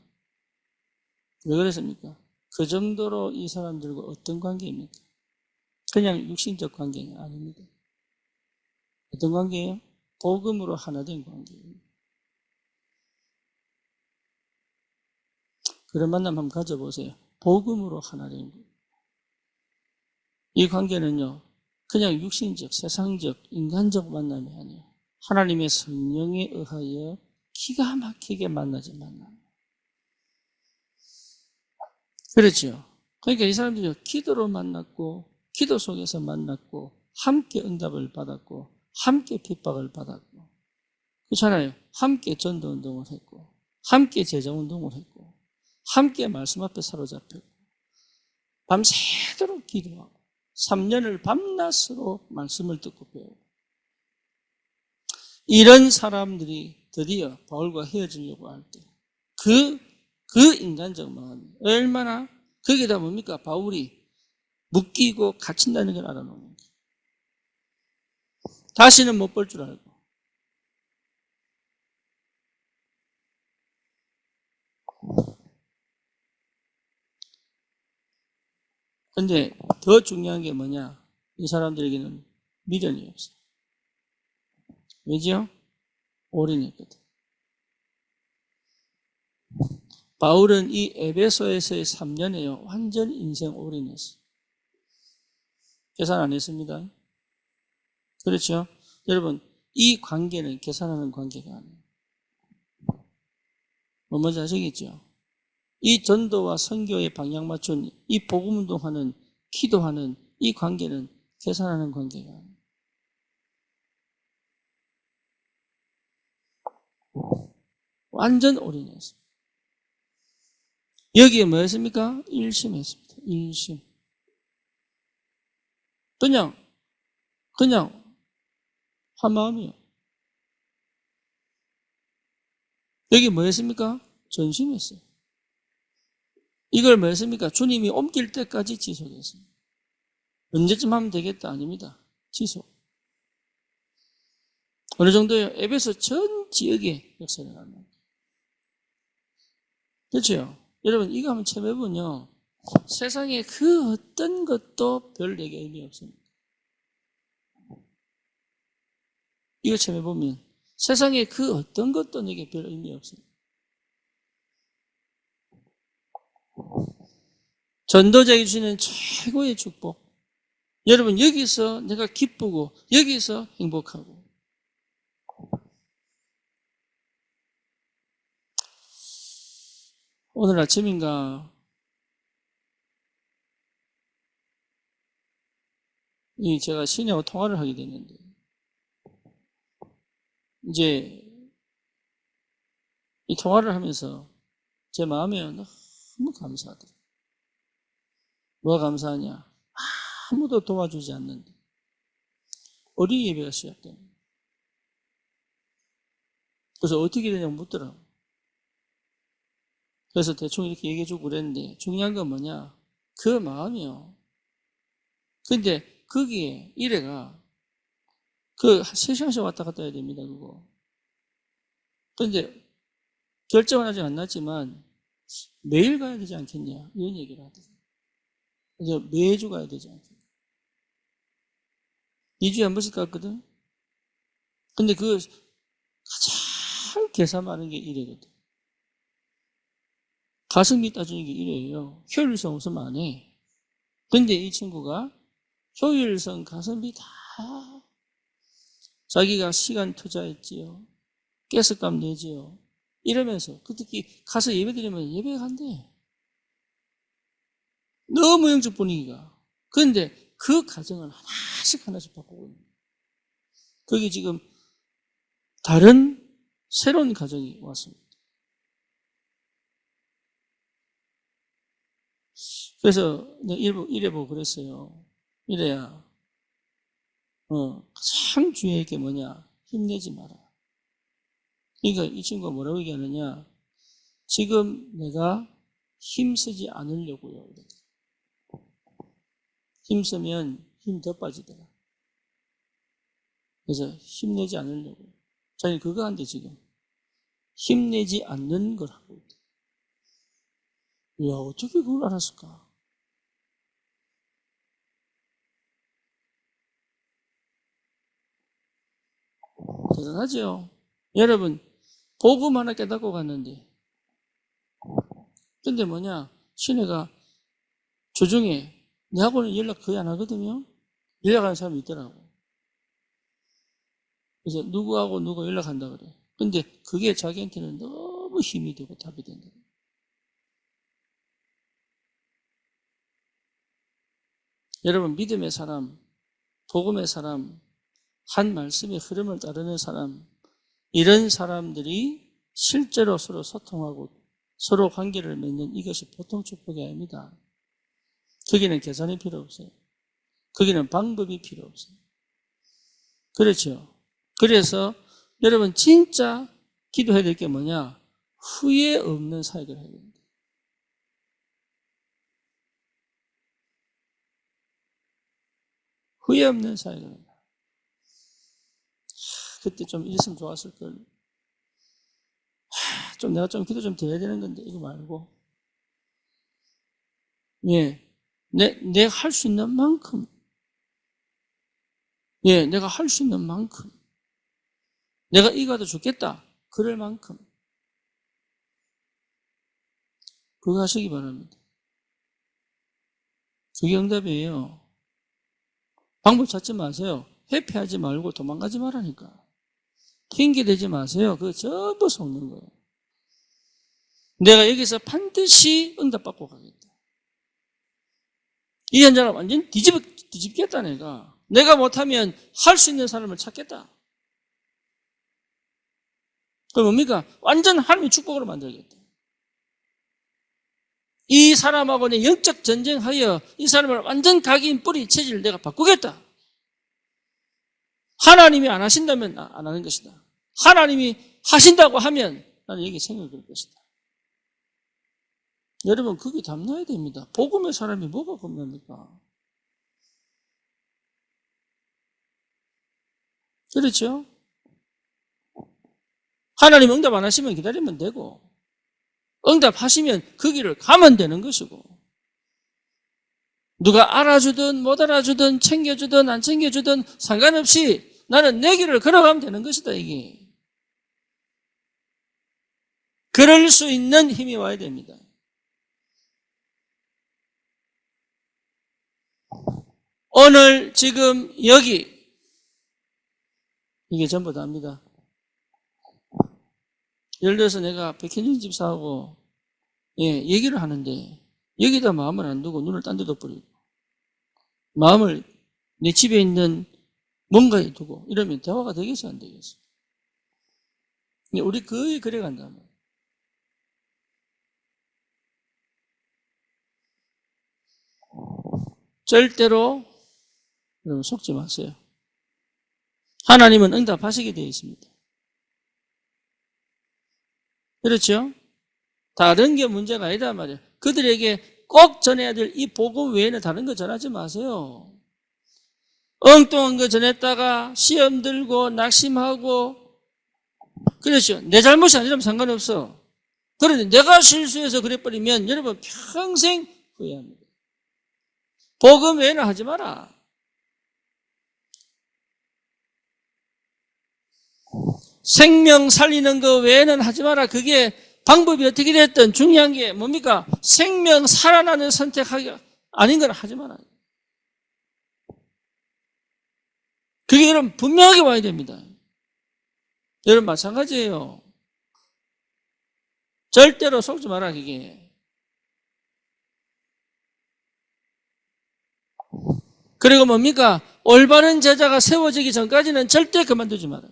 왜 그랬습니까? 그 정도로 이 사람들과 어떤 관계입니까? 그냥 육신적 관계가 아닙니다. 어떤 관계예요? 복음으로 하나 된 관계예요. 그런 만남 한번 가져보세요. 복음으로 하나 된 거예요. 이 관계는요, 그냥 육신적, 세상적, 인간적 만남이 아니에요. 하나님의 성령에 의하여 기가 막히게 만나지 만남. 그렇죠. 그러니까 이 사람들이 기도로 만났고, 기도 속에서 만났고, 함께 응답을 받았고, 함께 핍박을 받았고, 그렇잖아요. 함께 전도운동을 했고, 함께 제자운동을 했고, 함께 말씀 앞에 사로잡혔고, 밤새도록 기도하고, 3년을 밤낮으로 말씀을 듣고 배우고, 이런 사람들이 드디어 바울과 헤어지려고 할 때, 그 인간적 마음이 얼마나, 거기다 뭡니까? 바울이 묶이고 갇힌다는 걸 알아놓는 거예요. 다시는 못 볼 줄 알고. 근데 더 중요한 게 뭐냐? 이 사람들에게는 미련이 없어요. 왜죠? 올인했거든. 바울은 이 에베소에서의 3년에요. 완전 인생 올인했어요. 계산 안 했습니다. 그렇죠? 여러분, 이 관계는 계산하는 관계가 아니에요. 뭔지 아시겠죠? 이 전도와 선교의 방향 맞춘 이 복음운동하는, 기도하는 이 관계는 계산하는 관계가 아니에요. 완전 올인했어요. 여기에 뭐였습니까? 일심했습니다. 일심. 그냥 한 마음이요. 여기 뭐였습니까? 전심했어요. 이걸 뭐였습니까? 주님이 옮길 때까지 지속했어요. 언제쯤 하면 되겠다? 아닙니다. 지속. 어느 정도요? 에베소 전 지역에 역사를 나는. 그렇죠? 여러분, 이거 한번 체험해보면요. 세상에 그 어떤 것도 별 내게 의미 없습니다. 이거 체험해보면 세상에 그 어떤 것도 내게 별 의미 없습니다. 전도자에게 주시는 최고의 축복. 여러분, 여기서 내가 기쁘고 여기서 행복하고. 오늘 아침인가 제가 시인하고 통화를 하게 됐는데 이제 이 통화를 하면서 제 마음에 너무 감사하더라고요. 뭐가 감사하냐? 아무도 도와주지 않는데 어린이 예배가 시작되는 거예요. 그래서 어떻게 되냐고 묻더라고요. 그래서 대충 이렇게 얘기해주고 그랬는데 중요한 건 뭐냐? 그 마음이요. 근데 거기에 이래가 3시간씩 왔다 갔다 해야 됩니다. 그거. 근데 결정은 아직 안 났지만 매일 가야 되지 않겠냐 이런 얘기를 하더라고요. 그래서 매주 가야 되지 않겠냐. 2주에 한 번씩 갔거든. 근데 그 가장 계산 많은 게 이래거든. 가성비 따지는 게 이래요. 효율성 없으면 안 해. 근데 이 친구가 효율성, 가성비 다 자기가 시간 투자했지요. 가스값 내지요. 이러면서 특히 가서 예배 드리면 예배 간대. 너무 영적 분위기가. 그런데 그 가정을 하나씩 바꾸고 있는 거예요. 거기 지금 다른 새로운 가정이 왔습니다. 그래서 이래 보고 그랬어요. 이래야 가장 중요한 게 뭐냐? 힘내지 마라. 그러니까 이 친구가 뭐라고 얘기하느냐? 지금 내가 힘쓰지 않으려고요. 힘쓰면 힘 더 빠지더라. 그래서 힘내지 않으려고요. 자기 그거 한대 지금. 힘내지 않는 걸 하고 있다. 야, 어떻게 그걸 알았을까? 대단하죠? 여러분, 복음 하나 깨닫고 갔는데, 근데 뭐냐, 시내가 주중에 내하고는 연락 거의 안 하거든요? 연락하는 사람이 있더라고. 그래서 누구하고 누구 연락한다 그래. 근데 그게 자기한테는 너무 힘이 되고 답이 된다. 여러분, 믿음의 사람, 복음의 사람, 한 말씀의 흐름을 따르는 사람, 이런 사람들이 실제로 서로 소통하고 서로 관계를 맺는 이것이 보통 축복이 아닙니다. 거기는 계산이 필요 없어요. 거기는 방법이 필요 없어요. 그렇죠. 그래서 여러분 진짜 기도해야 될 게 뭐냐? 후회 없는 사역을 해야 됩니다. 후회 없는 사역을 합니다. 그때 좀 이랬으면 좋았을 걸. 좀 내가 좀 기도 좀 드려야 되는 건데 이거 말고. 예, 내가 할 수 있는 만큼. 예, 내가 할 수 있는 만큼. 내가 이거도 죽겠다. 그럴 만큼. 그거 하시기 바랍니다. 그게 응답이에요. 방법 찾지 마세요. 회피하지 말고 도망가지 말라니까. 핑계 대지 마세요. 그거 전부 속는 거예요. 내가 여기서 반드시 응답받고 가겠다. 이 현장을 완전 뒤집겠다, 내가. 내가 못하면 할 수 있는 사람을 찾겠다. 그럼 뭡니까? 완전 하나님의 축복으로 만들겠다. 이 사람하고는 영적 전쟁하여 이 사람을 완전 각인 뿌리 체질을 내가 바꾸겠다. 하나님이 안 하신다면 안 하는 것이다. 하나님이 하신다고 하면 나는 여기 생각을 걸 것이다. 여러분, 그게 담나야 됩니다. 복음의 사람이 뭐가 겁납니까? 그렇죠? 하나님 응답 안 하시면 기다리면 되고, 응답하시면 그 길을 가면 되는 것이고, 누가 알아주든 못 알아주든 챙겨주든 안 챙겨주든 상관없이 나는 내 길을 걸어가면 되는 것이다, 이게. 그럴 수 있는 힘이 와야 됩니다. 오늘 지금 여기 이게 전부 다입니다. 예를 들어서 내가 백현진 집사하고 얘기를 하는데 여기다 마음을 안 두고 눈을 딴 데도 뿌리고 마음을 내 집에 있는 뭔가에 두고 이러면 대화가 되겠어 안 되겠어? 우리 거의 그래 간다면 절대로 여러분 속지 마세요. 하나님은 응답하시게 되어 있습니다. 그렇죠? 다른 게 문제가 아니다 말이에요. 그들에게 꼭 전해야 될 이 복음 외에는 다른 거 전하지 마세요. 엉뚱한 거 전했다가 시험 들고 낙심하고 그렇죠. 내 잘못이 아니라면 상관없어. 그런데 내가 실수해서 그래버리면 여러분 평생 후회합니다. 복음 외에는 하지 마라. 생명 살리는 거 외에는 하지 마라. 그게 방법이 어떻게 됐든 중요한 게 뭡니까? 생명 살아나는 선택하기 아닌 건 하지 마라. 그게 여러분 분명하게 와야 됩니다. 여러분 마찬가지예요. 절대로 속지 마라 그게. 그리고 뭡니까? 올바른 제자가 세워지기 전까지는 절대 그만두지 마라.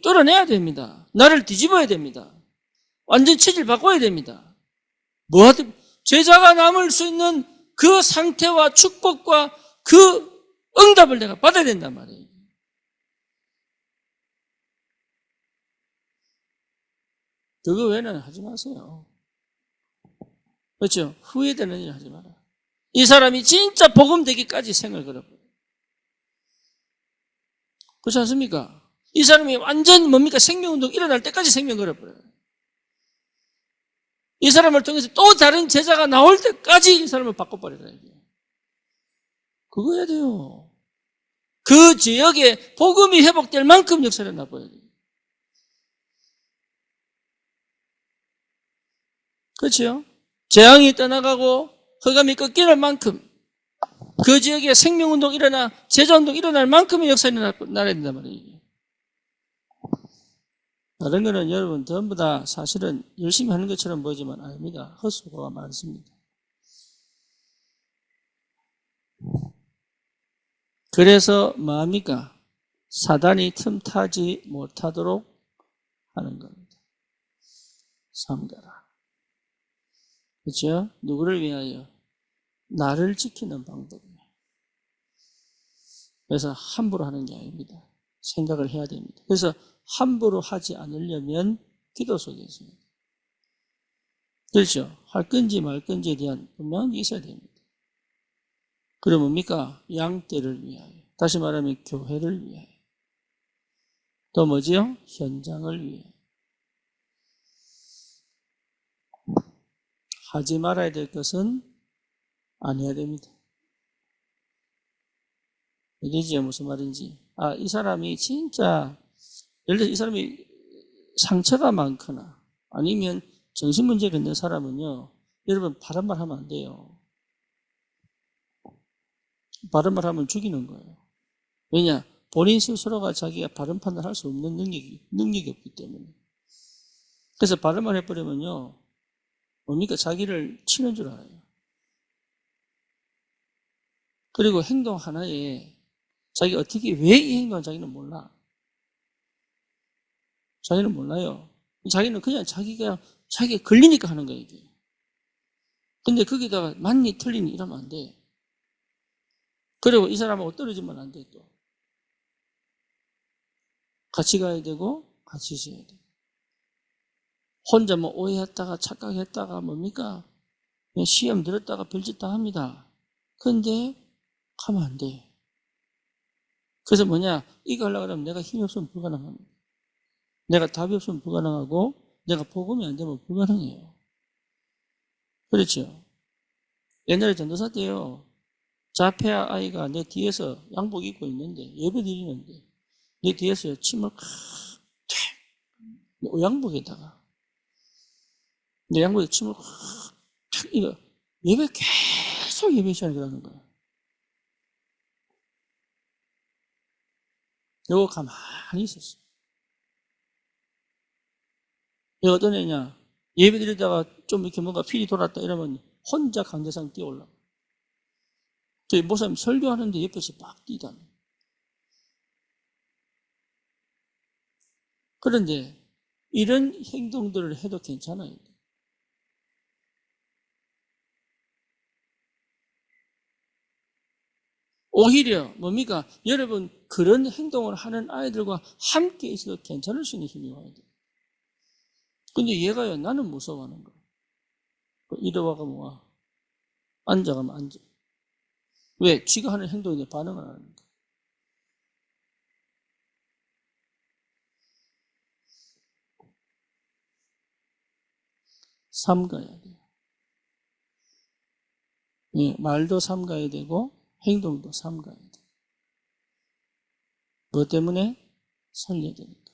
뚫어내야 됩니다. 나를 뒤집어야 됩니다. 완전 체질 바꿔야 됩니다. 제자가 남을 수 있는 그 상태와 축복과 그 응답을 내가 받아야 된단 말이에요. 그거 외에는 하지 마세요. 그렇죠? 후회되는 일 하지 마라. 이 사람이 진짜 복음 되기까지 생을 걸어버려요. 그렇지 않습니까? 이 사람이 완전 뭡니까? 생명운동 일어날 때까지 생명 걸어버려요. 이 사람을 통해서 또 다른 제자가 나올 때까지 이 사람을 바꿔버려야 돼요. 그거 해야 돼요. 그 지역에 복음이 회복될 만큼 역사를 나빠야 돼요. 그렇죠? 재앙이 떠나가고 흑암이 꺾이는 만큼 그 지역에 생명운동 일어나 제자운동 일어날 만큼의 역사가 나야 된단 말이에요. 다른 거는 여러분 전부 다 사실은 열심히 하는 것처럼 보이지만 아닙니다. 헛수고가 많습니다. 그래서 뭐합니까? 사단이 틈타지 못하도록 하는 겁니다. 삼가라. 그렇죠? 누구를 위하여? 나를 지키는 방법이에요. 그래서 함부로 하는 게 아닙니다. 생각을 해야 됩니다. 그래서 함부로 하지 않으려면 기도 속에 있어요. 그렇죠? 할 건지 말 건지에 대한 분명히 있어야 됩니다. 그럼 뭡니까? 양떼를 위하여. 다시 말하면 교회를 위하여. 또 뭐지요? 현장을 위하여. 하지 말아야 될 것은 안 해야 됩니다. 이해지요? 무슨 말인지. 이 사람이 진짜 예를 들어 이 사람이 상처가 많거나 아니면 정신문제가 있는 사람은요, 여러분 바른 말 하면 안 돼요. 바른 말 하면 죽이는 거예요. 왜냐? 본인 스스로가 자기가 바른 판단할 수 없는 능력이 없기 때문에. 그래서 바른 말 해버리면요, 뭡니까? 자기를 치는 줄 알아요. 그리고 행동 하나에 자기가 어떻게, 왜 이 행동을 자기는 몰라. 자기는 몰라요. 자기는 그냥 자기가 걸리니까 하는 거예요, 이게. 근데 거기다가 맞니 틀리니 이러면 안 돼. 그리고 이 사람하고 떨어지면 안 돼, 또. 같이 가야 되고, 같이 있어야 돼. 혼자 뭐 오해했다가 착각했다가 뭡니까? 그냥 시험 들었다가 별짓 다 합니다. 근데 가면 안 돼. 그래서 뭐냐? 이거 하려고 하면 내가 힘이 없으면 불가능합니다. 내가 답이 없으면 불가능하고 내가 복음이 안 되면 불가능해요. 그렇죠? 옛날에 전도사 때요. 자폐 아이가 내 뒤에서 양복 입고 있는데 예배 드리는데 내 뒤에서 침을 양복에다가 내 양복에 침을 이거 예배 계속 예배 시간에 그러는 거야. 이거 가만히 있었어. 얘가 어떤 애냐? 예배 드리다가 좀 이렇게 뭔가 필이 돌았다 이러면 혼자 강대상 뛰어올라. 저희 목사님 설교하는데 옆에서 막 뛰다니. 그런데 이런 행동들을 해도 괜찮아요. 오히려 뭡니까? 여러분 그런 행동을 하는 아이들과 함께 있어도 괜찮을 수 있는 힘이 와야 돼요. 근데 얘가요, 나는 무서워하는 거야. 이리 와가 뭐야? 앉아가면 앉아. 왜? 쥐가 하는 행동에 반응을 안 하는 거야. 삼가야 돼요. 예, 말도 삼가야 되고 행동도 삼가야 돼요. 뭐 때문에? 살려야 되니까.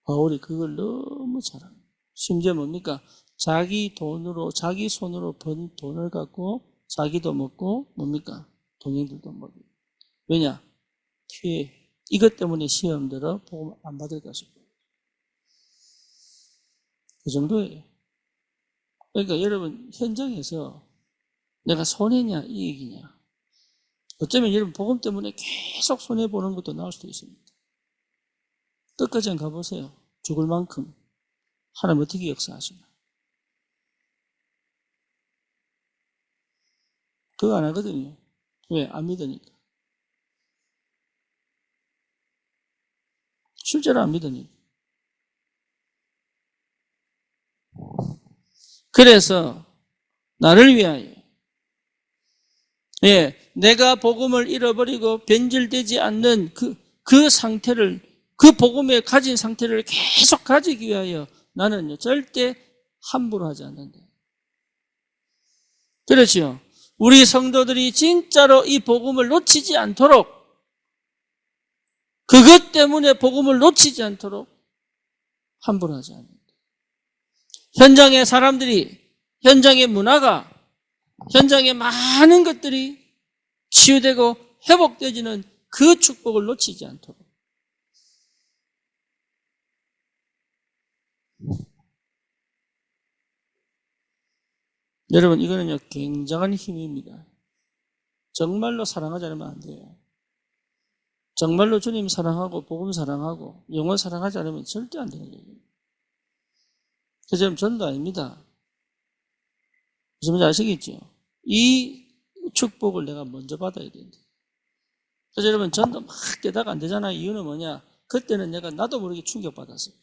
바울이 그걸 너무 잘합니다. 심지어 뭡니까? 자기 돈으로, 자기 손으로 번 돈을 갖고 자기도 먹고 뭡니까? 동행들도 먹고. 왜냐? 뒤에 이것 때문에 시험 들어 복음 안 받을까 싶어요. 그 정도예요. 그러니까 여러분 현장에서 내가 손해냐 이익이냐, 어쩌면 여러분 복음 때문에 계속 손해보는 것도 나올 수도 있습니다. 끝까지 한번 가보세요. 죽을 만큼 하나님 어떻게 역사하시나. 그거 안 하거든요. 왜? 안 믿으니까. 실제로 안 믿으니까. 그래서 나를 위하여, 예, 내가 복음을 잃어버리고 변질되지 않는 그 상태를, 그 복음에 가진 상태를 계속 가지기 위하여 나는 절대 함부로 하지 않는다. 그렇죠. 우리 성도들이 진짜로 이 복음을 놓치지 않도록, 그것 때문에 복음을 놓치지 않도록 함부로 하지 않는다. 현장의 사람들이, 현장의 문화가, 현장의 많은 것들이 치유되고 회복되어지는 그 축복을 놓치지 않도록. 여러분, 이거는요, 굉장한 힘입니다. 정말로 사랑하지 않으면 안 돼요. 정말로 주님 사랑하고, 복음 사랑하고, 영혼 사랑하지 않으면 절대 안 되는 거예요. 그래서 여러분, 전도 아닙니다. 무슨 말인지 아시겠죠? 이 축복을 내가 먼저 받아야 된다. 그래서 여러분, 전도 막 깨다가 안 되잖아요. 이유는 뭐냐? 그때는 내가 나도 모르게 충격받았어요.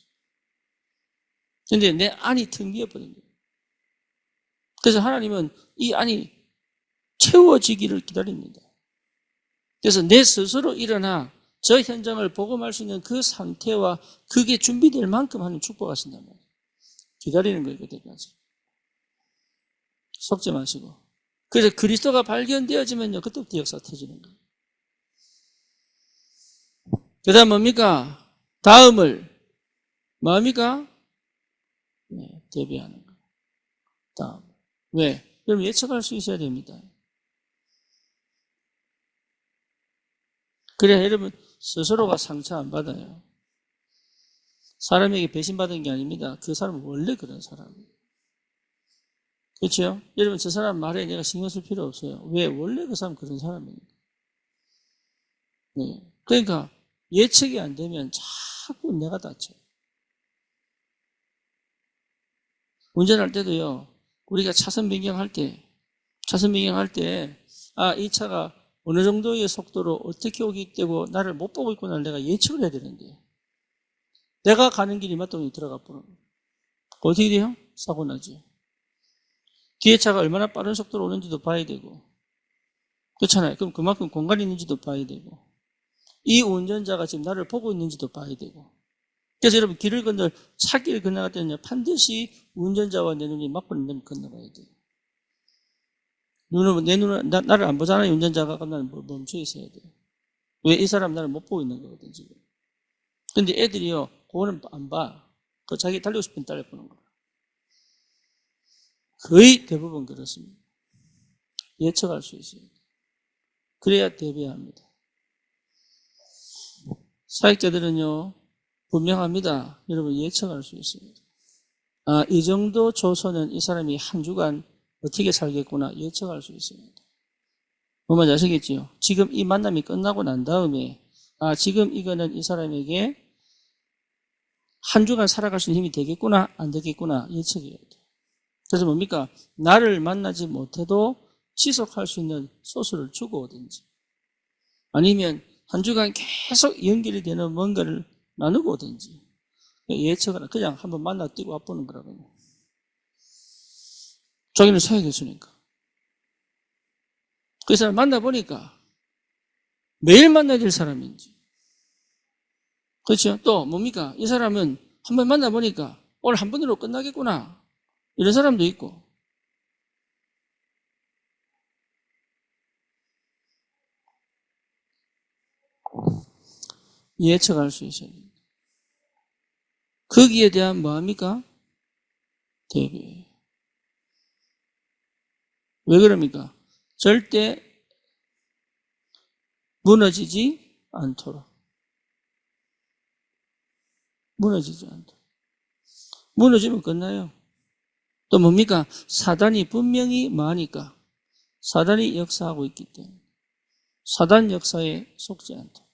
근데 내 안이 텅 비어버린 거예요. 그래서 하나님은 이 안이 채워지기를 기다립니다. 그래서 내 스스로 일어나 저 현장을 복음할 수 있는 그 상태와 그게 준비될 만큼 하나님 축복하신단 말이에요. 기다리는 거예요, 그때까지. 속지 마시고. 그래서 그리스도가 발견되어지면요, 그때부터 역사가 터지는 거예요. 그 다음 뭡니까? 다음을 뭡니까? 네, 대비하는 거예요. 다음. 왜? 여러분 예측할 수 있어야 됩니다. 그래야 여러분 스스로가 상처 안 받아요. 사람에게 배신받은 게 아닙니다. 그 사람은 원래 그런 사람이에요. 그렇죠? 여러분 저 사람 말에 내가 신경 쓸 필요 없어요. 왜? 원래 그 사람 그런 사람입니다. 네. 그러니까 예측이 안 되면 자꾸 내가 다쳐요. 운전할 때도요, 우리가 차선 변경할 때, 이 차가 어느 정도의 속도로 어떻게 오기 때문에 나를 못 보고 있구나 내가 예측을 해야 되는데, 내가 가는 길이 맞동이 들어가 버려. 어떻게 돼요? 사고 나죠. 뒤에 차가 얼마나 빠른 속도로 오는지도 봐야 되고, 그렇잖아요. 그럼 그만큼 공간이 있는지도 봐야 되고, 이 운전자가 지금 나를 보고 있는지도 봐야 되고. 그래서 여러분 길을 차길을 건너갈 때는 반드시 운전자와 내 눈이 맞붙는 데를 건너가야 돼요. 내 눈은 나를 안 보잖아요. 운전자가. 그럼 나는 멈춰 있어야 돼요. 왜? 이 사람 나를 못 보고 있는 거거든 지금. 근데 애들이요, 그거는 안 봐. 그 자기 달리고 싶은 딸을 보는 거야. 거의 대부분 그렇습니다. 예측할 수 있어요. 그래야 대비합니다. 사역자들은요, 분명합니다. 여러분 예측할 수 있습니다. 이 정도 조선은 이 사람이 한 주간 어떻게 살겠구나 예측할 수 있습니다. 뭔 말인지 아시겠지요? 지금 이 만남이 끝나고 난 다음에 지금 이거는 이 사람에게 한 주간 살아갈 수 있는 힘이 되겠구나 안 되겠구나 예측해야 돼요. 그래서 뭡니까? 나를 만나지 못해도 지속할 수 있는 소스를 주고 오든지, 아니면 한 주간 계속 연결이 되는 뭔가를 나누고 오든지, 예측은 그냥 한번 만나 뛰고 와보는 거라고요. 자기는 사역했으니까. 그 사람 만나보니까 매일 만나야 될 사람인지. 그렇죠? 또 뭡니까? 이 사람은 한번 만나보니까 오늘 한 번으로 끝나겠구나. 이런 사람도 있고. 예측할 수 있어야 됩니다. 거기에 대한 뭐합니까? 대비. 왜 그럽니까? 절대 무너지지 않도록. 무너지지 않도록. 무너지면 끝나요. 또 뭡니까? 사단이 분명히 많으니까. 사단이 역사하고 있기 때문에. 사단 역사에 속지 않도록.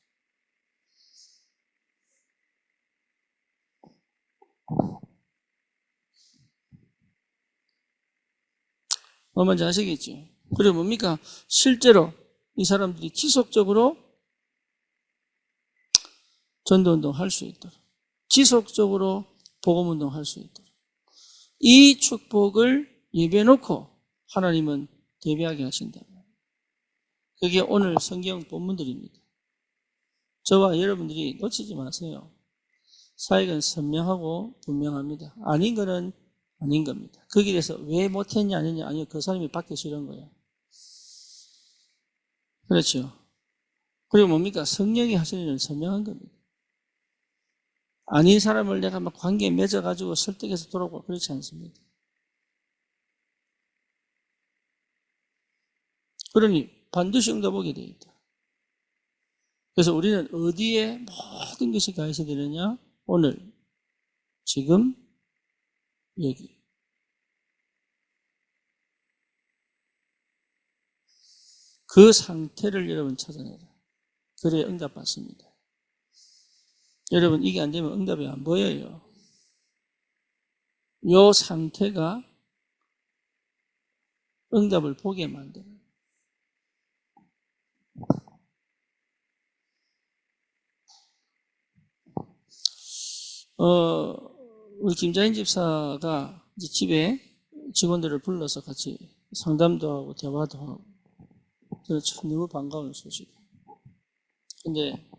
뭐 뭔지 아시겠죠? 그리고 뭡니까? 실제로 이 사람들이 지속적으로 전도운동 할 수 있도록. 지속적으로 복음운동 할 수 있도록. 이 축복을 예배해 놓고 하나님은 대비하게 하신다. 그게 오늘 성경 본문들입니다. 저와 여러분들이 놓치지 마세요. 사역은 선명하고 분명합니다. 아닌 거는 아닌 겁니다. 거기에 대해서 왜 못했냐 아니냐 아니요 그 사람이 받기 싫은 거예요. 그렇죠. 그리고 뭡니까? 성령이 하시는 일은 선명한 겁니다. 아닌 사람을 내가 막 관계에 맺어가지고 설득해서 돌아오고 그렇지 않습니다. 그러니 반드시 응답하게 되어 있다. 그래서 우리는 어디에 모든 것이 가 있어야 되느냐? 오늘, 지금, 여기. 그 상태를 여러분 찾아내라. 그래야 응답 받습니다. 여러분 이게 안 되면 응답이 안 보여요. 이 상태가 응답을 보게 만들어요. 우리 김자인 집사가 이제 집에 직원들을 불러서 같이 상담도 하고 대화도 하고 저는 참 너무 반가운 소식. 근데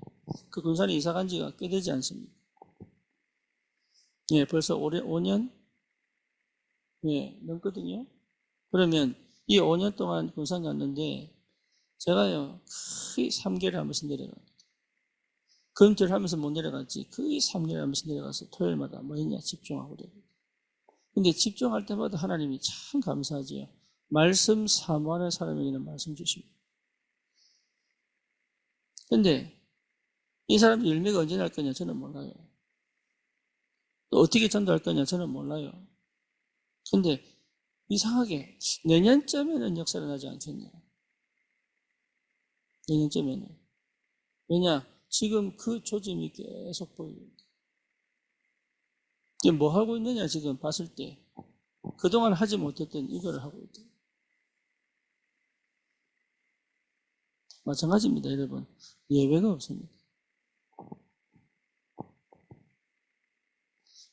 그 군산에 이사 간 지가 꽤 되지 않습니까? 예, 벌써 올해 5년? 예, 넘거든요. 그러면 이 5년 동안 군산 갔는데 제가요 거의 3개월 하면서 내려가요. 금토일 하면서 못 내려갔지 거의 3개월 하면서 내려가서 토요일마다 뭐 했냐 집중하고 그래요. 근데 집중할 때마다 하나님이 참 감사하지요. 말씀 사모하는 사람에게는 말씀 주십니다. 근데 이 사람 열매가 언제 날 거냐 저는 몰라요. 또 어떻게 전도할 거냐 저는 몰라요. 근데 이상하게 내년쯤에는 역사가 나지 않겠냐. 내년쯤에는. 왜냐? 지금 그 조짐이 계속 보입니다. 이게 뭐 하고 있느냐 지금 봤을 때 그동안 하지 못했던 이걸 하고 있다. 마찬가지입니다 여러분. 예외가 없습니다.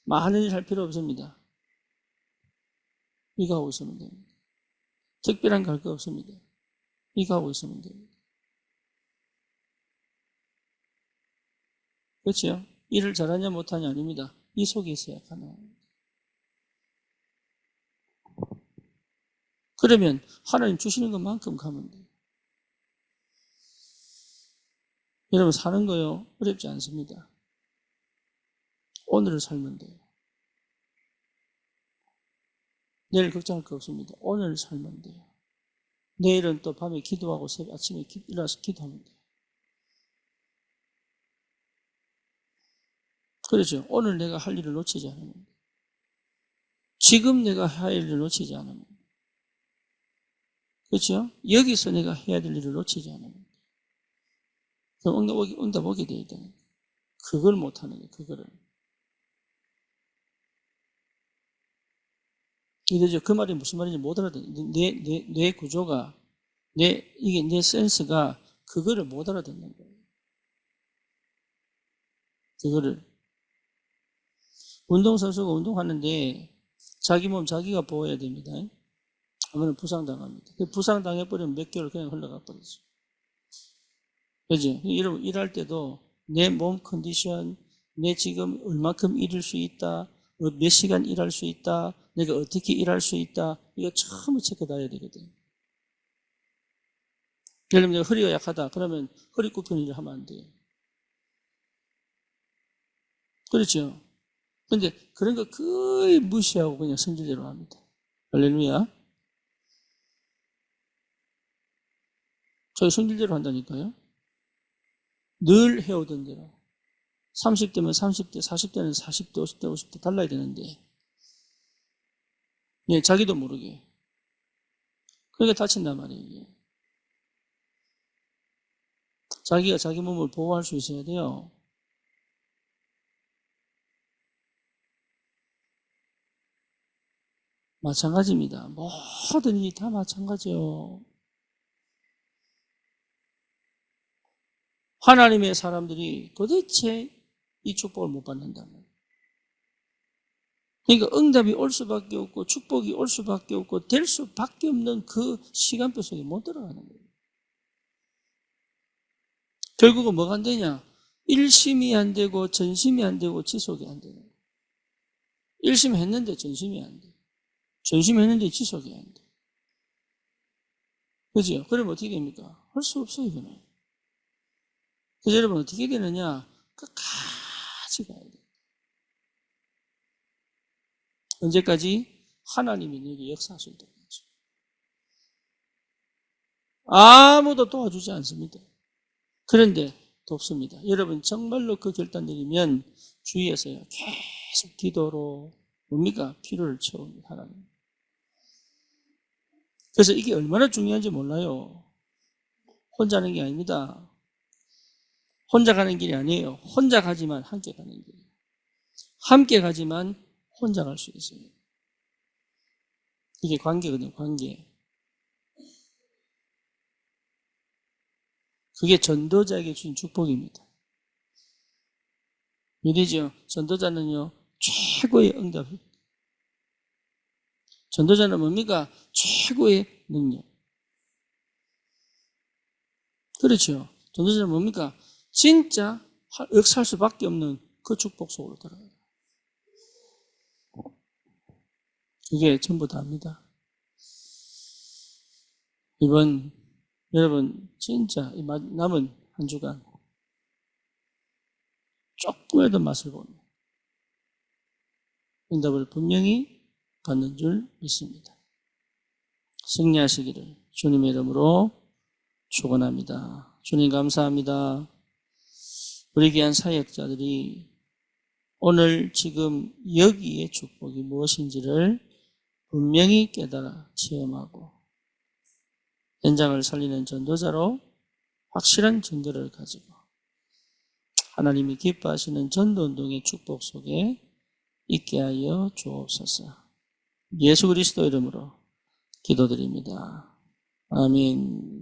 많은 일 할 필요 없습니다. 이거 하고 있으면 됩니다. 특별한 갈 거 없습니다. 이거 하고 있으면 됩니다. 그렇죠? 일을 잘하냐 못하냐 아닙니다. 이 속에 있어야 가능합니다. 그러면 하나님 주시는 것만큼 가면 돼요. 여러분 사는 거요 어렵지 않습니다. 오늘을 살면 돼요. 내일 걱정할 거 없습니다. 오늘 살면 돼요. 내일은 또 밤에 기도하고 새벽 아침에 일어나서 기도하면 돼요. 그렇죠. 오늘 내가 할 일을 놓치지 않으면 돼요. 지금 내가 할 일을 놓치지 않으면 돼요. 그렇죠. 여기서 내가 해야 될 일을 놓치지 않으면 돼요. 그럼 응답 오게 돼야 되는 거예요. 그걸 못하는 거예요. 그거를. 이러죠. 그 말이 무슨 말인지 못 알아듣는 내 구조가 이게 내 센스가 그거를 못 알아듣는 거예요. 그거를 운동선수가 운동하는데 자기 몸 자기가 보호해야 됩니다. 하면 부상당합니다. 부상당해버리면 몇 개월 그냥 흘러가 버리죠. 그죠? 일할 때도 내 몸 컨디션, 내 지금 얼마큼 일할 수 있다, 몇 시간 일할 수 있다, 내가 어떻게 일할 수 있다, 이거 처음에 체크 다 해야 되거든. 예를 들면 내가 허리가 약하다, 그러면 허리 굽히는 일을 하면 안 돼. 그렇죠? 근데 그런 거 거의 무시하고 그냥 성질대로 합니다. 할렐루야. 저희 성질대로 한다니까요. 늘 해오던 대로. 30대면 30대, 40대는 40대, 50대, 50대 달라야 되는데, 예, 자기도 모르게. 그러니까 다친단 말이에요, 이게. 자기가 자기 몸을 보호할 수 있어야 돼요. 마찬가지입니다. 모든 일이 다 마찬가지요. 하나님의 사람들이 도대체 이 축복을 못 받는다면. 그러니까 응답이 올 수밖에 없고 축복이 올 수밖에 없고 될 수밖에 없는 그 시간표 속에 못 들어가는 거예요. 결국은 뭐가 안 되냐? 일심이 안 되고 전심이 안 되고 지속이 안 되는 거예요. 일심 했는데 전심이 안 돼. 전심 했는데 지속이 안 돼. 그죠? 그러면 어떻게 됩니까? 할 수 없어요, 이거는. 그래서 여러분 어떻게 되느냐? 끝까지 가야 돼. 언제까지? 하나님이 너에게 역사하실 때까지. 아무도 도와주지 않습니다. 그런데 돕습니다. 여러분 정말로 그 결단 내리면 주위에서요 계속 기도로 뭡니까? 피로를 채웁니다. 하나님. 그래서 이게 얼마나 중요한지 몰라요. 혼자 하는 게 아닙니다. 혼자 가는 길이 아니에요. 혼자 가지만 함께 가는 길이에요. 함께 가지만 혼자 갈 수 있어요. 이게 관계거든요. 관계. 그게 전도자에게 주신 축복입니다. 믿으죠? 전도자는요 최고의 응답입니다. 전도자는 뭡니까? 최고의 능력. 그렇죠. 전도자는 뭡니까? 진짜 역사할 수밖에 없는 그 축복 속으로 들어가요. 이게 전부 다입니다. 이번 여러분 진짜 이 남은 한 주간 조금이라도 맛을 보면 응답을 분명히 받는 줄 믿습니다. 승리하시기를 주님의 이름으로 축원합니다. 주님 감사합니다. 우리 귀한 사역자들이 오늘 지금 여기의 축복이 무엇인지를 분명히 깨달아 체험하고 현장을 살리는 전도자로 확실한 증거를 가지고 하나님이 기뻐하시는 전도운동의 축복 속에 있게 하여 주옵소서. 예수 그리스도 이름으로 기도드립니다. 아멘.